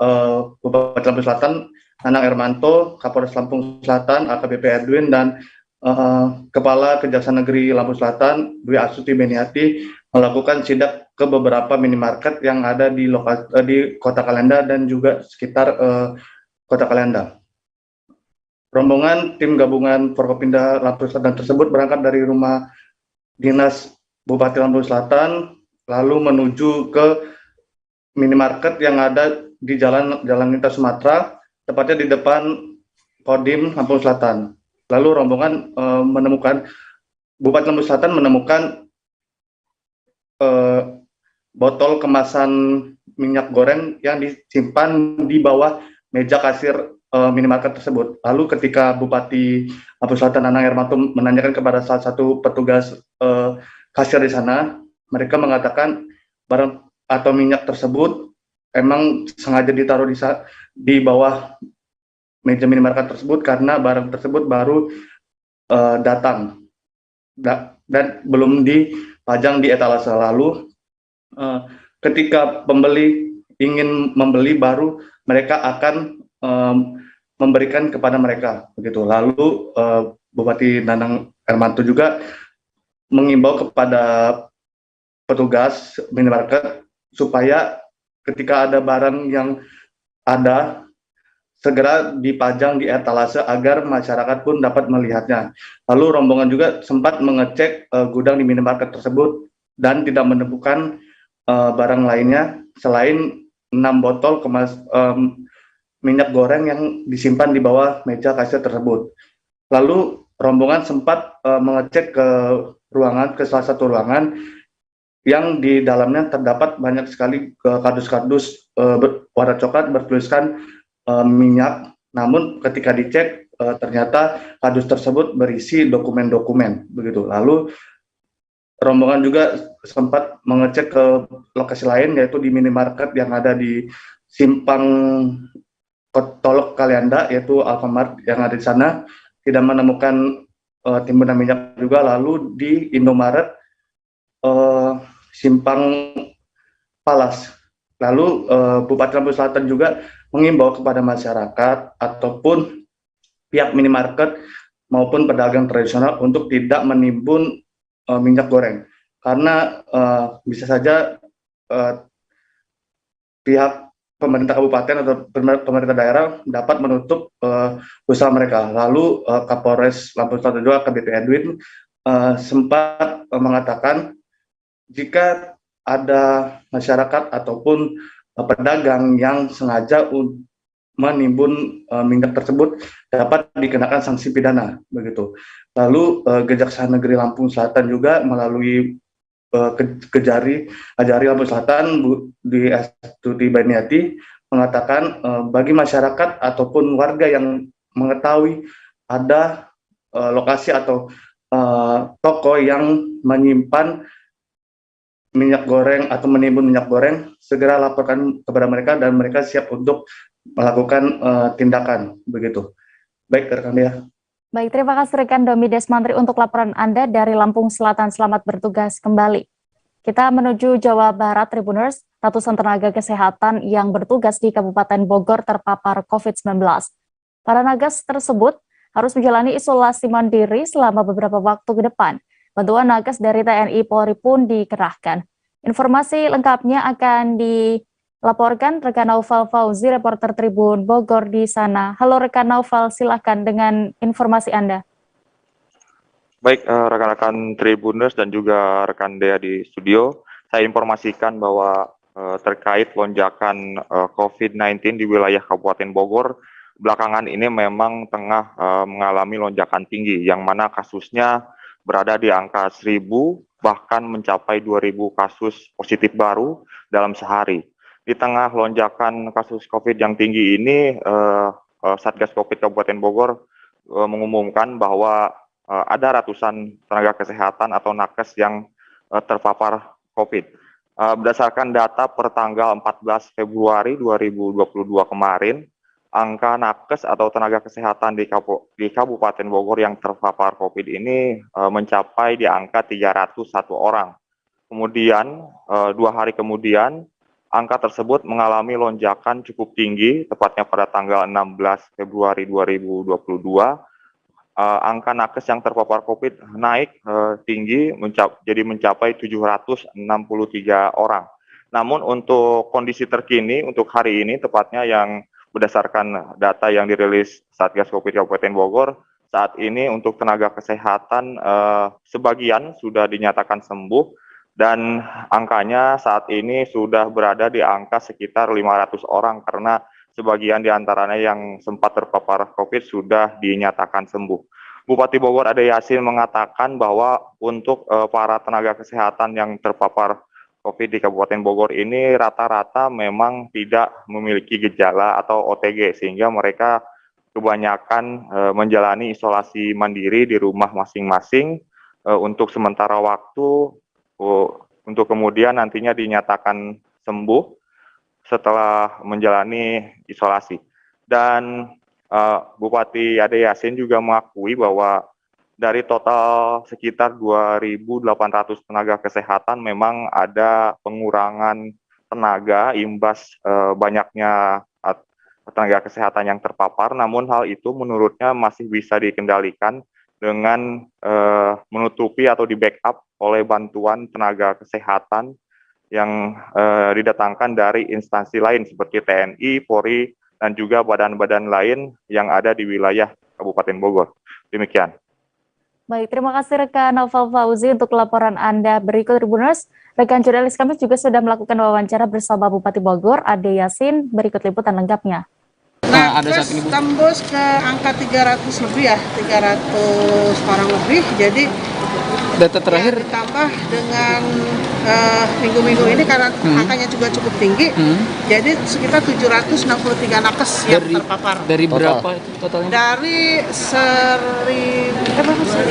Bupati Lampung Selatan, Nanang Ermanto, Kapolres Lampung Selatan, AKBP Edwin, dan Kepala Kejaksaan Negeri Lampung Selatan, Dwi Astuti Beniati, melakukan sidak ke beberapa minimarket yang ada di Kota Kalenda dan juga sekitar Kota Kalenda. Rombongan tim gabungan Forkompinda Lampung Selatan tersebut berangkat dari rumah Dinas Bupati Lampung Selatan, lalu menuju ke minimarket yang ada di Jalan Lintas Sumatera, tepatnya di depan Kodim Lampung Selatan. Lalu rombongan Bupati Lampung Selatan menemukan botol kemasan minyak goreng yang disimpan di bawah meja kasir minimarket tersebut. Lalu ketika Bupati Lampung Selatan Nanang Ermanto menanyakan kepada salah satu petugas kasir di sana, mereka mengatakan barang atau minyak tersebut emang sengaja ditaruh di bawah meja minimarket tersebut karena barang tersebut baru datang dan belum dipajang di etalase. Lalu ketika pembeli ingin membeli, baru mereka akan memberikan kepada mereka begitu. Lalu Bupati Nanang Ermanto juga mengimbau kepada petugas minimarket supaya ketika ada barang yang ada segera dipajang di etalase agar masyarakat pun dapat melihatnya. Lalu rombongan juga sempat mengecek gudang di minimarket tersebut dan tidak menemukan barang lainnya selain 6 botol minyak goreng yang disimpan di bawah meja kasir tersebut. Lalu rombongan sempat mengecek ke salah satu ruangan yang di dalamnya terdapat banyak sekali kardus-kardus warna coklat bertuliskan minyak. Namun ketika dicek ternyata kardus tersebut berisi dokumen-dokumen begitu. Lalu rombongan juga sempat mengecek ke lokasi lain, yaitu di minimarket yang ada di Simpang Tolok Kalenda, yaitu Alfamart yang ada di sana, tidak menemukan timbunan minyak juga. Lalu di Indomaret Simpang Palas. Lalu Bupati Lampung Selatan juga mengimbau kepada masyarakat ataupun pihak minimarket maupun pedagang tradisional untuk tidak menimbun minyak goreng, karena bisa saja pihak pemerintah kabupaten atau pemerintah daerah dapat menutup usaha mereka. Lalu Kapolres Lampung Selatan juga AKBP Edwin sempat mengatakan jika ada masyarakat ataupun pedagang yang sengaja menimbun minyak tersebut dapat dikenakan sanksi pidana begitu. Lalu Kejaksaan Negeri Lampung Selatan juga melalui Kejari Lampung Selatan Dwi Astuti Beniati mengatakan bagi masyarakat ataupun warga yang mengetahui ada lokasi atau toko yang menyimpan minyak goreng atau menimbun minyak goreng, segera laporkan kepada mereka dan mereka siap untuk melakukan tindakan begitu. Baik, rekan dia. Baik, terima kasih rekan Domi Desmantri untuk laporan Anda dari Lampung Selatan. Selamat bertugas kembali. Kita menuju Jawa Barat, Tribuners. ratusan tenaga kesehatan yang bertugas di Kabupaten Bogor terpapar COVID-19. Para nakes tersebut harus menjalani isolasi mandiri selama beberapa waktu ke depan. Bantuan nakes dari TNI Polri pun dikerahkan. Informasi lengkapnya akan dilaporkan rekan Naufal Fauzi, reporter Tribun Bogor di sana. Halo rekan Naufal, silakan dengan informasi Anda. Baik, rekan-rekan Tribuners dan juga rekan Dea di studio, saya informasikan bahwa terkait lonjakan COVID-19 di wilayah Kabupaten Bogor, belakangan ini memang tengah mengalami lonjakan tinggi, yang mana kasusnya berada di angka 1.000, bahkan mencapai 2.000 kasus positif baru dalam sehari. Di tengah lonjakan kasus COVID yang tinggi ini, Satgas COVID Kabupaten Bogor mengumumkan bahwa ada ratusan tenaga kesehatan atau nakes yang terpapar COVID. Berdasarkan data per tanggal 14 Februari 2022 kemarin, angka nakes atau tenaga kesehatan di Kabupaten Bogor yang terpapar COVID ini mencapai di angka 301 orang. Kemudian, 2 hari kemudian, angka tersebut mengalami lonjakan cukup tinggi, tepatnya pada tanggal 16 Februari 2022. Angka nakes yang terpapar COVID naik tinggi, jadi mencapai 763 orang. Namun untuk kondisi terkini, untuk hari ini, tepatnya yang berdasarkan data yang dirilis Satgas COVID Kabupaten Bogor, saat ini untuk tenaga kesehatan sebagian sudah dinyatakan sembuh dan angkanya saat ini sudah berada di angka sekitar 500 orang karena sebagian diantaranya yang sempat terpapar COVID sudah dinyatakan sembuh. Bupati Bogor Ade Yasin mengatakan bahwa untuk para tenaga kesehatan yang terpapar COVID di Kabupaten Bogor ini rata-rata memang tidak memiliki gejala atau OTG, sehingga mereka kebanyakan menjalani isolasi mandiri di rumah masing-masing untuk sementara waktu, untuk kemudian nantinya dinyatakan sembuh setelah menjalani isolasi. Dan Bupati Ade Yasin juga mengakui bahwa dari total sekitar 2.800 tenaga kesehatan memang ada pengurangan tenaga imbas banyaknya tenaga kesehatan yang terpapar, namun hal itu menurutnya masih bisa dikendalikan dengan menutupi atau di-backup oleh bantuan tenaga kesehatan yang didatangkan dari instansi lain seperti TNI, Polri, dan juga badan-badan lain yang ada di wilayah Kabupaten Bogor. Demikian. Baik, terima kasih rekan Naufal Fauzi untuk laporan Anda. Berikut Tribuners, rekan jurnalis kami juga sudah melakukan wawancara bersama Bupati Bogor, Ade Yasin. Berikut liputan lengkapnya. Nah, ada saat ini tembus ke angka 300 lebih ya, 300 orang lebih. Jadi data terakhir ya, ditambah dengan minggu-minggu ini karena angkanya juga cukup tinggi. Jadi sekitar 763 nakes yang terpapar. Dari berapa itu totalnya? Dari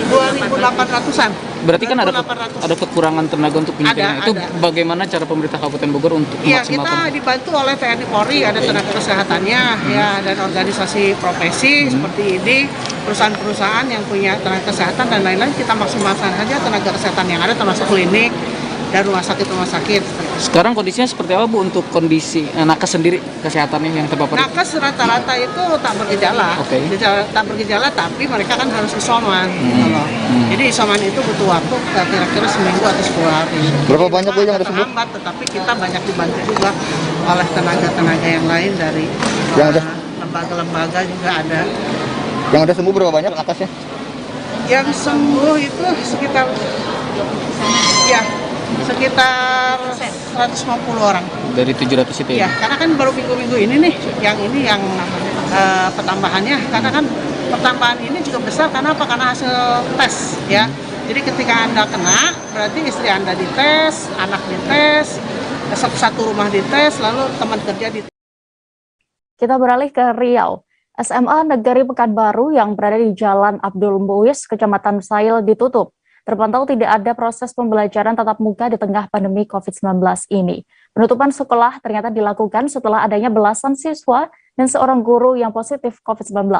2.800-an. Berarti kan ada kekurangan tenaga untuk penyediaan. Itu bagaimana cara pemerintah Kabupaten Bogor untuk memaksimalkan? Kita dibantu oleh TNI Polri, ada tenaga kesehatannya ya, dan organisasi profesi seperti ini, perusahaan-perusahaan yang punya tenaga kesehatan dan lain-lain, kita maksimalkan saja tenaga kesehatan yang ada, termasuk klinik dan rumah sakit. Sekarang kondisinya seperti apa Bu untuk kondisi nakes sendiri kesehatannya yang terpapar? Nakes rata-rata itu tak bergejala, tak bergejala, tapi mereka kan harus isoman. Jadi isoman itu butuh waktu kira-kira seminggu atau 10 hari. Berapa banyak Bu yang ada sembuh? Terhambat, tetapi kita banyak dibantu juga oleh tenaga-tenaga yang lain dari lembaga-lembaga juga ada. Yang ada sembuh berapa banyak nakesnya? Yang sembuh itu sekitar 150 orang. Dari 700 itu ya? Karena kan baru minggu-minggu ini nih, yang pertambahannya, karena kan pertambahan ini juga besar karena apa? Karena hasil tes ya. Jadi ketika Anda kena, berarti istri Anda dites, anak dites, satu rumah dites, lalu teman kerja dites. Kita beralih ke Riau. SMA Negeri Pekanbaru yang berada di Jalan Abdul Muiz, Kecamatan Sail ditutup. Terpantau tidak ada proses pembelajaran tatap muka di tengah pandemi COVID-19 ini. Penutupan sekolah ternyata dilakukan setelah adanya belasan siswa dan seorang guru yang positif COVID-19.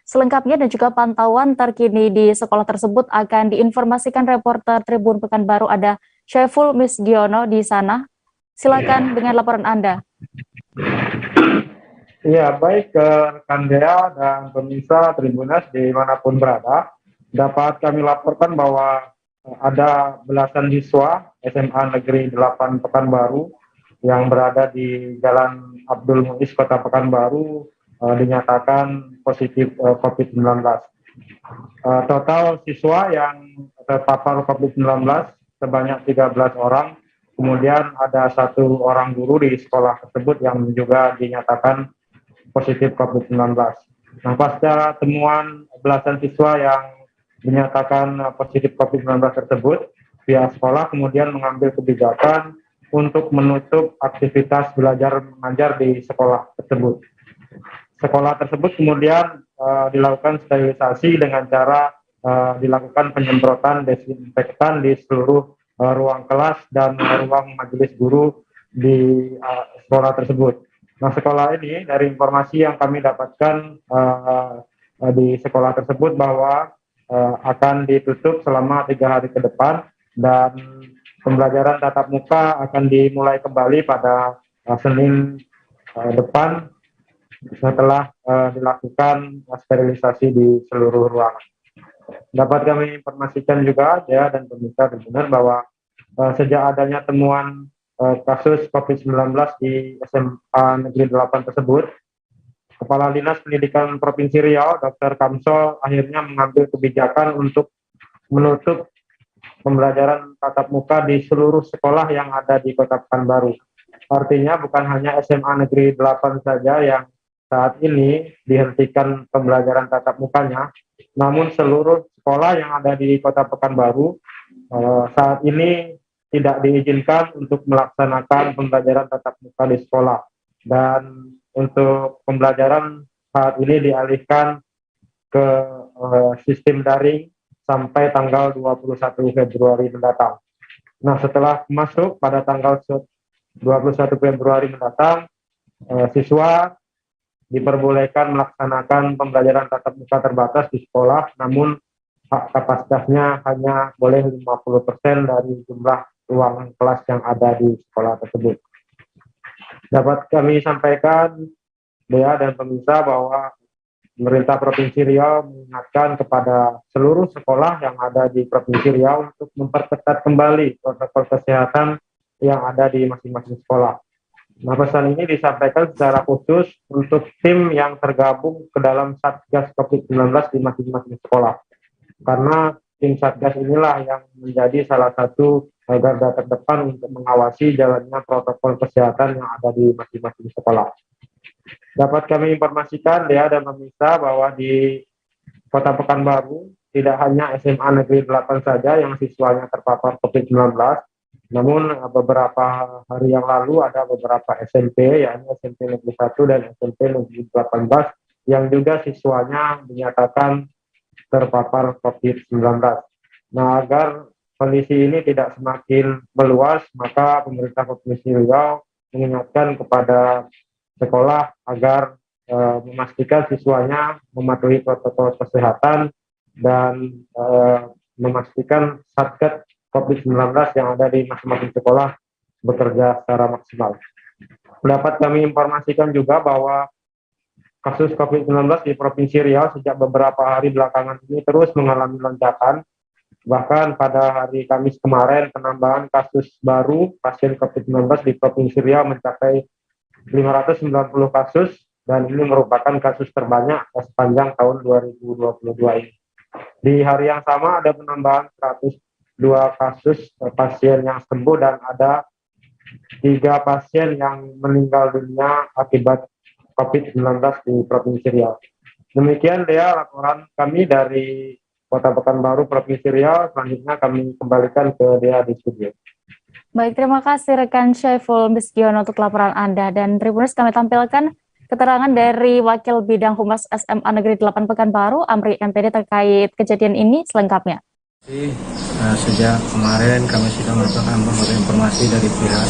Selengkapnya dan juga pantauan terkini di sekolah tersebut akan diinformasikan reporter Tribun Pekanbaru, ada Syaiful Misgiono di sana. Silakan dengan laporan Anda. Ya, baik rekan Dea dan pemirsa Tribuners dimanapun berada, dapat kami laporkan bahwa ada belasan siswa SMA Negeri 8 Pekanbaru yang berada di Jalan Abdul Muiz, Kota Pekanbaru dinyatakan positif COVID-19. Total siswa yang terpapar COVID-19 sebanyak 13 orang, kemudian ada 1 orang guru di sekolah tersebut yang juga dinyatakan positif COVID-19. Nah, pasca temuan belasan siswa yang dinyatakan positif COVID-19 tersebut, pihak sekolah kemudian mengambil kebijakan untuk menutup aktivitas belajar mengajar di sekolah tersebut. Sekolah tersebut kemudian dilakukan sterilisasi dengan cara dilakukan penyemprotan desinfektan di seluruh ruang kelas dan ruang majelis guru di sekolah tersebut. Nah, sekolah ini dari informasi yang kami dapatkan di sekolah tersebut bahwa akan ditutup selama 3 hari ke depan dan pembelajaran tatap muka akan dimulai kembali pada Senin depan setelah dilakukan sterilisasi di seluruh ruangan. Dapat kami informasikan juga ya dan pemirsa Tribuners bahwa sejak adanya temuan kasus COVID-19 di SMA Negeri 8 tersebut, Kepala Dinas Pendidikan Provinsi Riau, Dr. Kamsol, akhirnya mengambil kebijakan untuk menutup pembelajaran tatap muka di seluruh sekolah yang ada di Kota Pekanbaru. Artinya bukan hanya SMA Negeri 8 saja yang saat ini dihentikan pembelajaran tatap mukanya, namun seluruh sekolah yang ada di Kota Pekanbaru saat ini tidak diizinkan untuk melaksanakan pembelajaran tatap muka di sekolah. Dan untuk pembelajaran saat ini dialihkan ke sistem daring sampai tanggal 21 Februari mendatang. Nah, setelah masuk pada tanggal 21 Februari mendatang, siswa diperbolehkan melaksanakan pembelajaran tatap muka terbatas di sekolah, namun kapasitasnya hanya boleh 50% dari jumlah ruangan kelas yang ada di sekolah tersebut. Dapat kami sampaikan, Dea dan pemirsa, bahwa pemerintah Provinsi Riau mengingatkan kepada seluruh sekolah yang ada di Provinsi Riau untuk memperketat kembali protokol kesehatan yang ada di masing-masing sekolah. Nah, pesan ini disampaikan secara khusus untuk tim yang tergabung ke dalam Satgas COVID-19 di masing-masing sekolah. Karena tim Satgas inilah yang menjadi salah satu garda terdepan untuk mengawasi jalannya protokol kesehatan yang ada di masing-masing sekolah. Dapat kami informasikan, Dea dan pemirsa, bahwa di Kota Pekanbaru tidak hanya SMA Negeri 8 saja yang siswanya terpapar COVID-19, namun beberapa hari yang lalu ada beberapa SMP, yakni SMP Negeri 1 dan SMP Negeri 18, yang juga siswanya dinyatakan terpapar COVID-19. Nah, agar kondisi ini tidak semakin meluas, maka pemerintah Provinsi Riau mengingatkan kepada sekolah agar memastikan siswanya mematuhi protokol kesehatan dan memastikan Satgas COVID-19 yang ada di masing-masing sekolah bekerja secara maksimal. Dapat kami informasikan juga bahwa kasus COVID-19 di Provinsi Riau sejak beberapa hari belakangan ini terus mengalami lonjakan. Bahkan pada hari Kamis kemarin, penambahan kasus baru pasien COVID-19 di Provinsi Riau mencapai 590 kasus, dan ini merupakan kasus terbanyak sepanjang tahun 2022 ini. Di hari yang sama ada penambahan 102 kasus pasien yang sembuh dan ada 3 pasien yang meninggal dunia akibat COVID-19 di Provinsi Riau. Demikian Dea laporan kami dari Kota Pekanbaru, Provinsi Riau. Selanjutnya kami kembalikan ke Dea di studio. Baik, terima kasih rekan Syaiful Miskiono untuk laporan Anda. Dan Tribuners, kami tampilkan keterangan dari Wakil Bidang Humas SMA Negeri 8 Pekanbaru, Amri MPD, terkait kejadian ini selengkapnya. Sejak kemarin kami sudah mendapatkan informasi dari pihak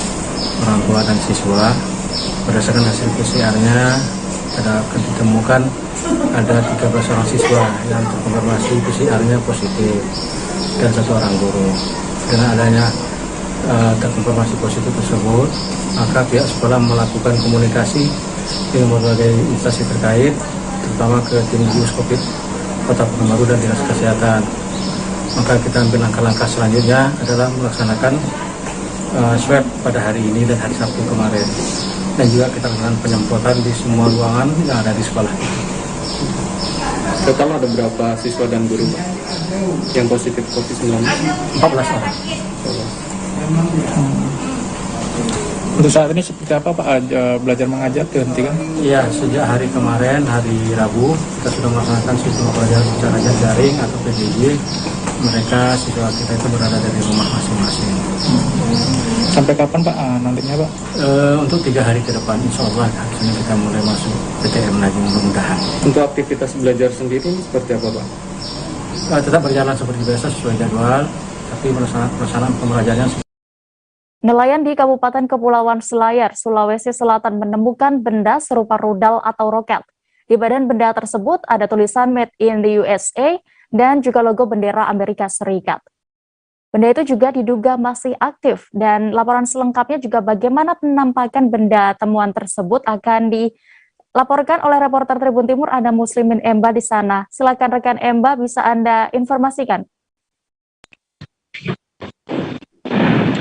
orang tua dan siswa. Berdasarkan hasil PCR-nya ditemukan ada 13 orang siswa yang terkonfirmasi PCR-nya positif dan 1 orang guru. Dengan adanya terkonfirmasi positif tersebut, maka pihak sekolah melakukan komunikasi dengan berbagai instansi terkait, terutama ke tim gugus COVID Kota Pekanbaru dan Dinas Kesehatan. Maka kita ambil langkah-langkah selanjutnya adalah melaksanakan swab pada hari ini dan hari Sabtu kemarin, dan juga kita lakukan penyemprotan di semua ruangan yang ada di sekolah. Total ada berapa siswa dan guru Pak yang positif COVID-19? 14 orang. Untuk saat ini seperti apa Pak belajar mengajar dihentikan? Iya, sejak hari kemarin, hari Rabu, kita sudah melaksanakan sistem pelajaran secara daring atau PJJ. Mereka siswa kita itu berada di rumah masing-masing. Sampai kapan Pak nantinya Pak? Untuk 3 hari ke depan, insya Allah harusnya kita mulai masuk PTM lagi mudah-mudahan. Untuk aktivitas belajar sendiri seperti apa Pak? Tetap berjalan seperti biasa sesuai jadwal, tapi pelaksanaan pembelajarannya. Nelayan di Kabupaten Kepulauan Selayar, Sulawesi Selatan menemukan benda serupa rudal atau roket. Di badan benda tersebut ada tulisan Made in the USA dan juga logo bendera Amerika Serikat. Benda itu juga diduga masih aktif, dan laporan selengkapnya juga bagaimana penampakan benda temuan tersebut akan dilaporkan oleh reporter Tribun Timur ada Muslimin Emba di sana. Silakan rekan Emba, bisa Anda informasikan.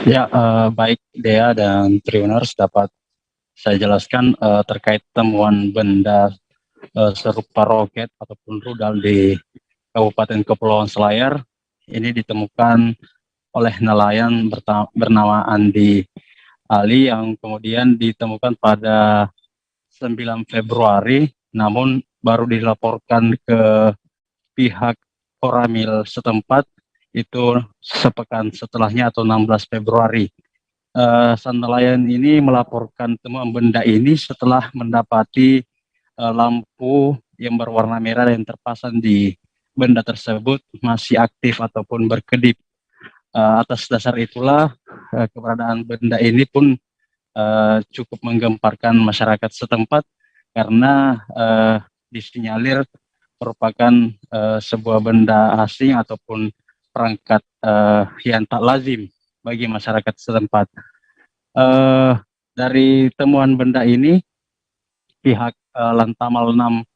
Ya, baik Dea dan Tribuners, dapat saya jelaskan terkait temuan benda serupa roket ataupun rudal di Kabupaten Kepulauan Selayar. Ini ditemukan oleh nelayan bernama Andi Ali yang kemudian ditemukan pada 9 Februari, namun baru dilaporkan ke pihak Koramil setempat itu sepekan setelahnya atau 16 Februari. Sang nelayan ini melaporkan temuan benda ini setelah mendapati lampu yang berwarna merah yang terpasang di benda tersebut masih aktif ataupun berkedip. Atas dasar itulah keberadaan benda ini pun cukup menggemparkan masyarakat setempat karena disinyalir merupakan sebuah benda asing ataupun perangkat yang tak lazim bagi masyarakat setempat. Dari temuan benda ini, pihak Lantamal 6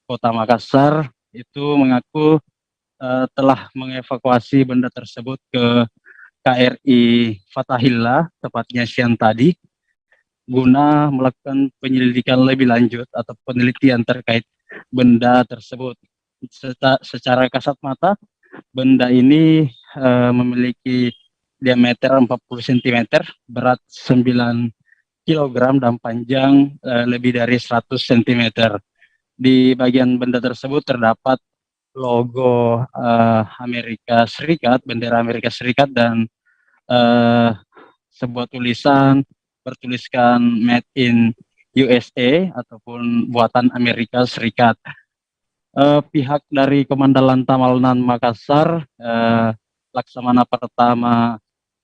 Kota Makassar itu mengaku telah mengevakuasi benda tersebut ke KRI Fathahillah, tepatnya siang tadi, guna melakukan penyelidikan lebih lanjut atau penelitian terkait benda tersebut. Secara kasat mata, benda ini memiliki diameter 40 cm, berat 9 kg, dan panjang lebih dari 100 cm. Di bagian benda tersebut terdapat logo Amerika Serikat, bendera Amerika Serikat, dan sebuah tulisan bertuliskan Made in USA ataupun buatan Amerika Serikat. Pihak dari Komandan Lantamal 6 Makassar, Laksamana Pertama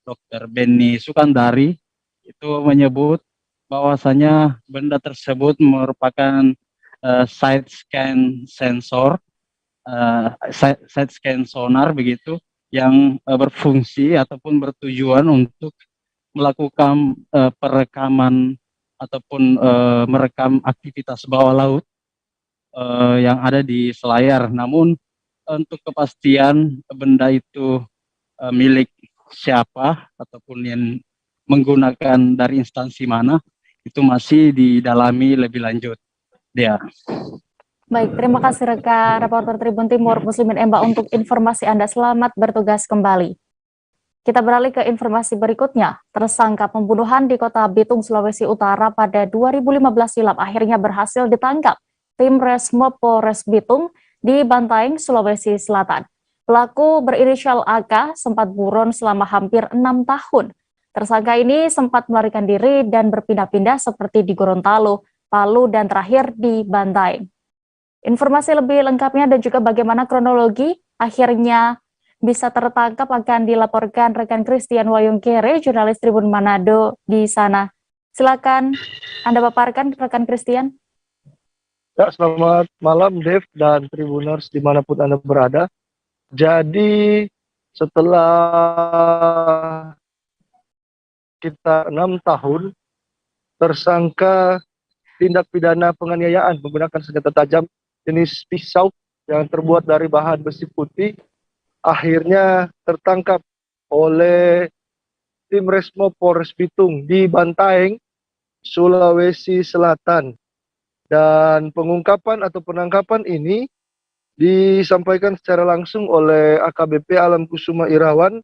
Dr. Benny Sukandari, itu menyebut bahwasanya benda tersebut merupakan side scan sensor, side scan sonar begitu, yang berfungsi ataupun bertujuan untuk melakukan perekaman ataupun merekam aktivitas bawah laut yang ada di Selayar. Namun untuk kepastian benda itu milik siapa ataupun yang menggunakan dari instansi mana, itu masih didalami lebih lanjut. Dia. Baik, terima kasih rekan reporter Tribun Timur Muslimin Emba untuk informasi Anda. Selamat bertugas kembali. Kita beralih ke informasi berikutnya. Tersangka pembunuhan di Kota Bitung, Sulawesi Utara pada 2015 silam akhirnya berhasil ditangkap tim Resmob Polres Bitung di Bantaeng, Sulawesi Selatan. Pelaku berinisial AK sempat buron selama hampir 6 tahun. Tersangka ini sempat melarikan diri dan berpindah-pindah seperti di Gorontalo, Palu, dan terakhir di Bantaeng. Informasi lebih lengkapnya dan juga bagaimana kronologi akhirnya bisa tertangkap akan dilaporkan rekan Christian Wayungkere, jurnalis Tribun Manado di sana. Silakan Anda paparkan rekan Christian. Ya, selamat malam Dev dan Tribuners dimanapun Anda berada. Jadi setelah sekitar 6 tahun tersangka tindak pidana penganiayaan menggunakan senjata tajam jenis pisau yang terbuat dari bahan besi putih akhirnya tertangkap oleh tim Resmo Polres Bitung di Bantaeng, Sulawesi Selatan. Dan pengungkapan atau penangkapan ini disampaikan secara langsung oleh AKBP Alam Kusuma Irawan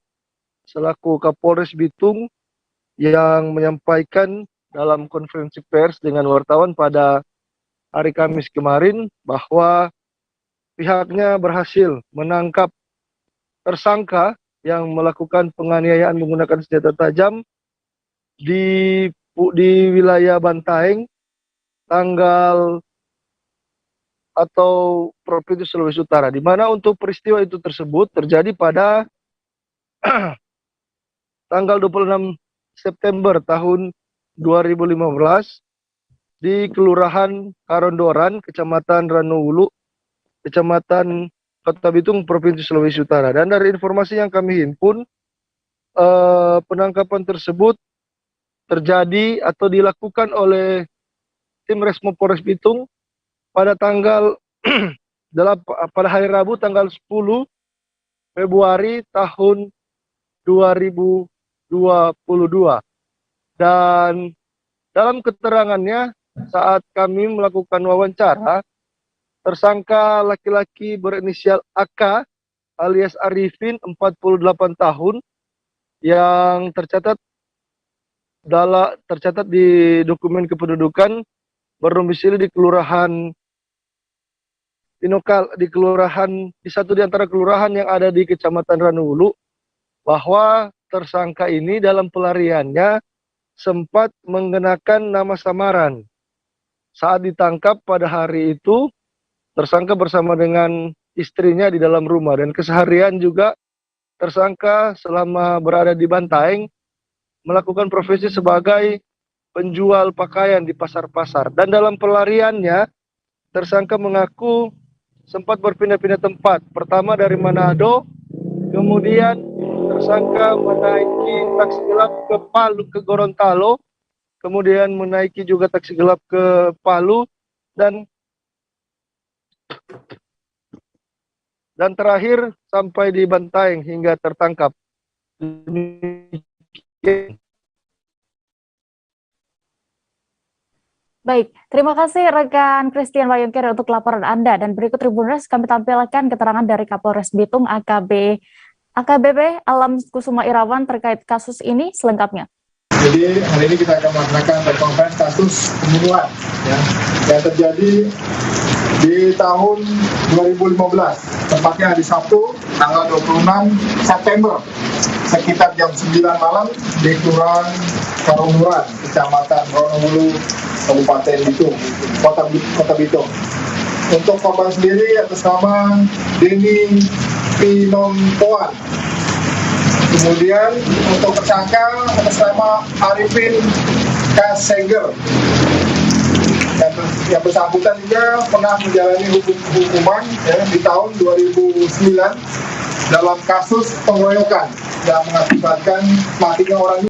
selaku Kapolres Bitung yang menyampaikan dalam konferensi pers dengan wartawan pada hari Kamis kemarin bahwa pihaknya berhasil menangkap tersangka yang melakukan penganiayaan menggunakan senjata tajam di wilayah Bantaeng tanggal atau Provinsi Sulawesi Utara, di mana untuk peristiwa itu tersebut terjadi pada tanggal 26 September tahun 2015 di Kelurahan Karondoran, Kecamatan Ranowulu, Kecamatan Kota Bitung, Provinsi Sulawesi Utara. Dan dari informasi yang kami himpun, penangkapan tersebut terjadi atau dilakukan oleh tim Resmo Polres Bitung pada tanggal pada hari Rabu tanggal 10 Februari tahun 2022. Dan dalam keterangannya saat kami melakukan wawancara, tersangka laki-laki berinisial AK alias Arifin 48 tahun yang tercatat di dokumen kependudukan berdomisili di Kelurahan di satu di antara kelurahan yang ada di Kecamatan Ranowulu, bahwa tersangka ini dalam pelariannya sempat menggunakan nama samaran. Saat ditangkap pada hari itu, tersangka bersama dengan istrinya di dalam rumah, dan keseharian juga tersangka selama berada di Bantaeng melakukan profesi sebagai penjual pakaian di pasar-pasar. Dan dalam pelariannya, tersangka mengaku sempat berpindah-pindah tempat. Pertama dari Manado, kemudian tersangka menaiki taksi gelap ke Palu, ke Gorontalo, kemudian menaiki juga taksi gelap ke Palu, dan terakhir sampai di Bantaeng hingga tertangkap. Baik, terima kasih rekan Christian Wayungkir untuk laporan Anda. Dan berikut Tribuners kami tampilkan keterangan dari Kapolres Bitung AKBP Alam Kusuma Irawan terkait kasus ini selengkapnya. Jadi hari ini kita akan melaksanakan konferensi kasus pembunuhan yang terjadi di tahun 2015, tepatnya hari Sabtu tanggal 26 September sekitar jam 9 malam di Kelurahan Karondoran, Kecamatan Ranowulu, Kabupaten Bitung, Kota Bitung. Untuk korban sendiri atas nama Denny Pinontoan. Kemudian untuk tersangka atas nama Arifin Kaseger. Yang bersangkutan juga pernah menjalani hukuman di tahun 2009 dalam kasus pengeroyokan yang mengakibatkan matinya orang.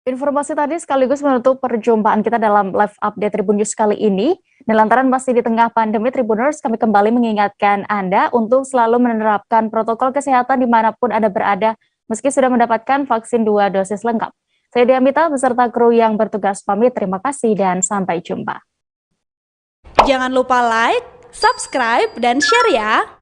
Informasi tadi sekaligus menutup perjumpaan kita dalam live update Tribun News kali ini. Dan lantaran masih di tengah pandemi Tribuners, kami kembali mengingatkan Anda untuk selalu menerapkan protokol kesehatan dimanapun Anda berada, meski sudah mendapatkan vaksin 2 dosis lengkap. Saya Diamita beserta kru yang bertugas pamit. Terima kasih dan sampai jumpa. Jangan lupa like, subscribe, dan share ya!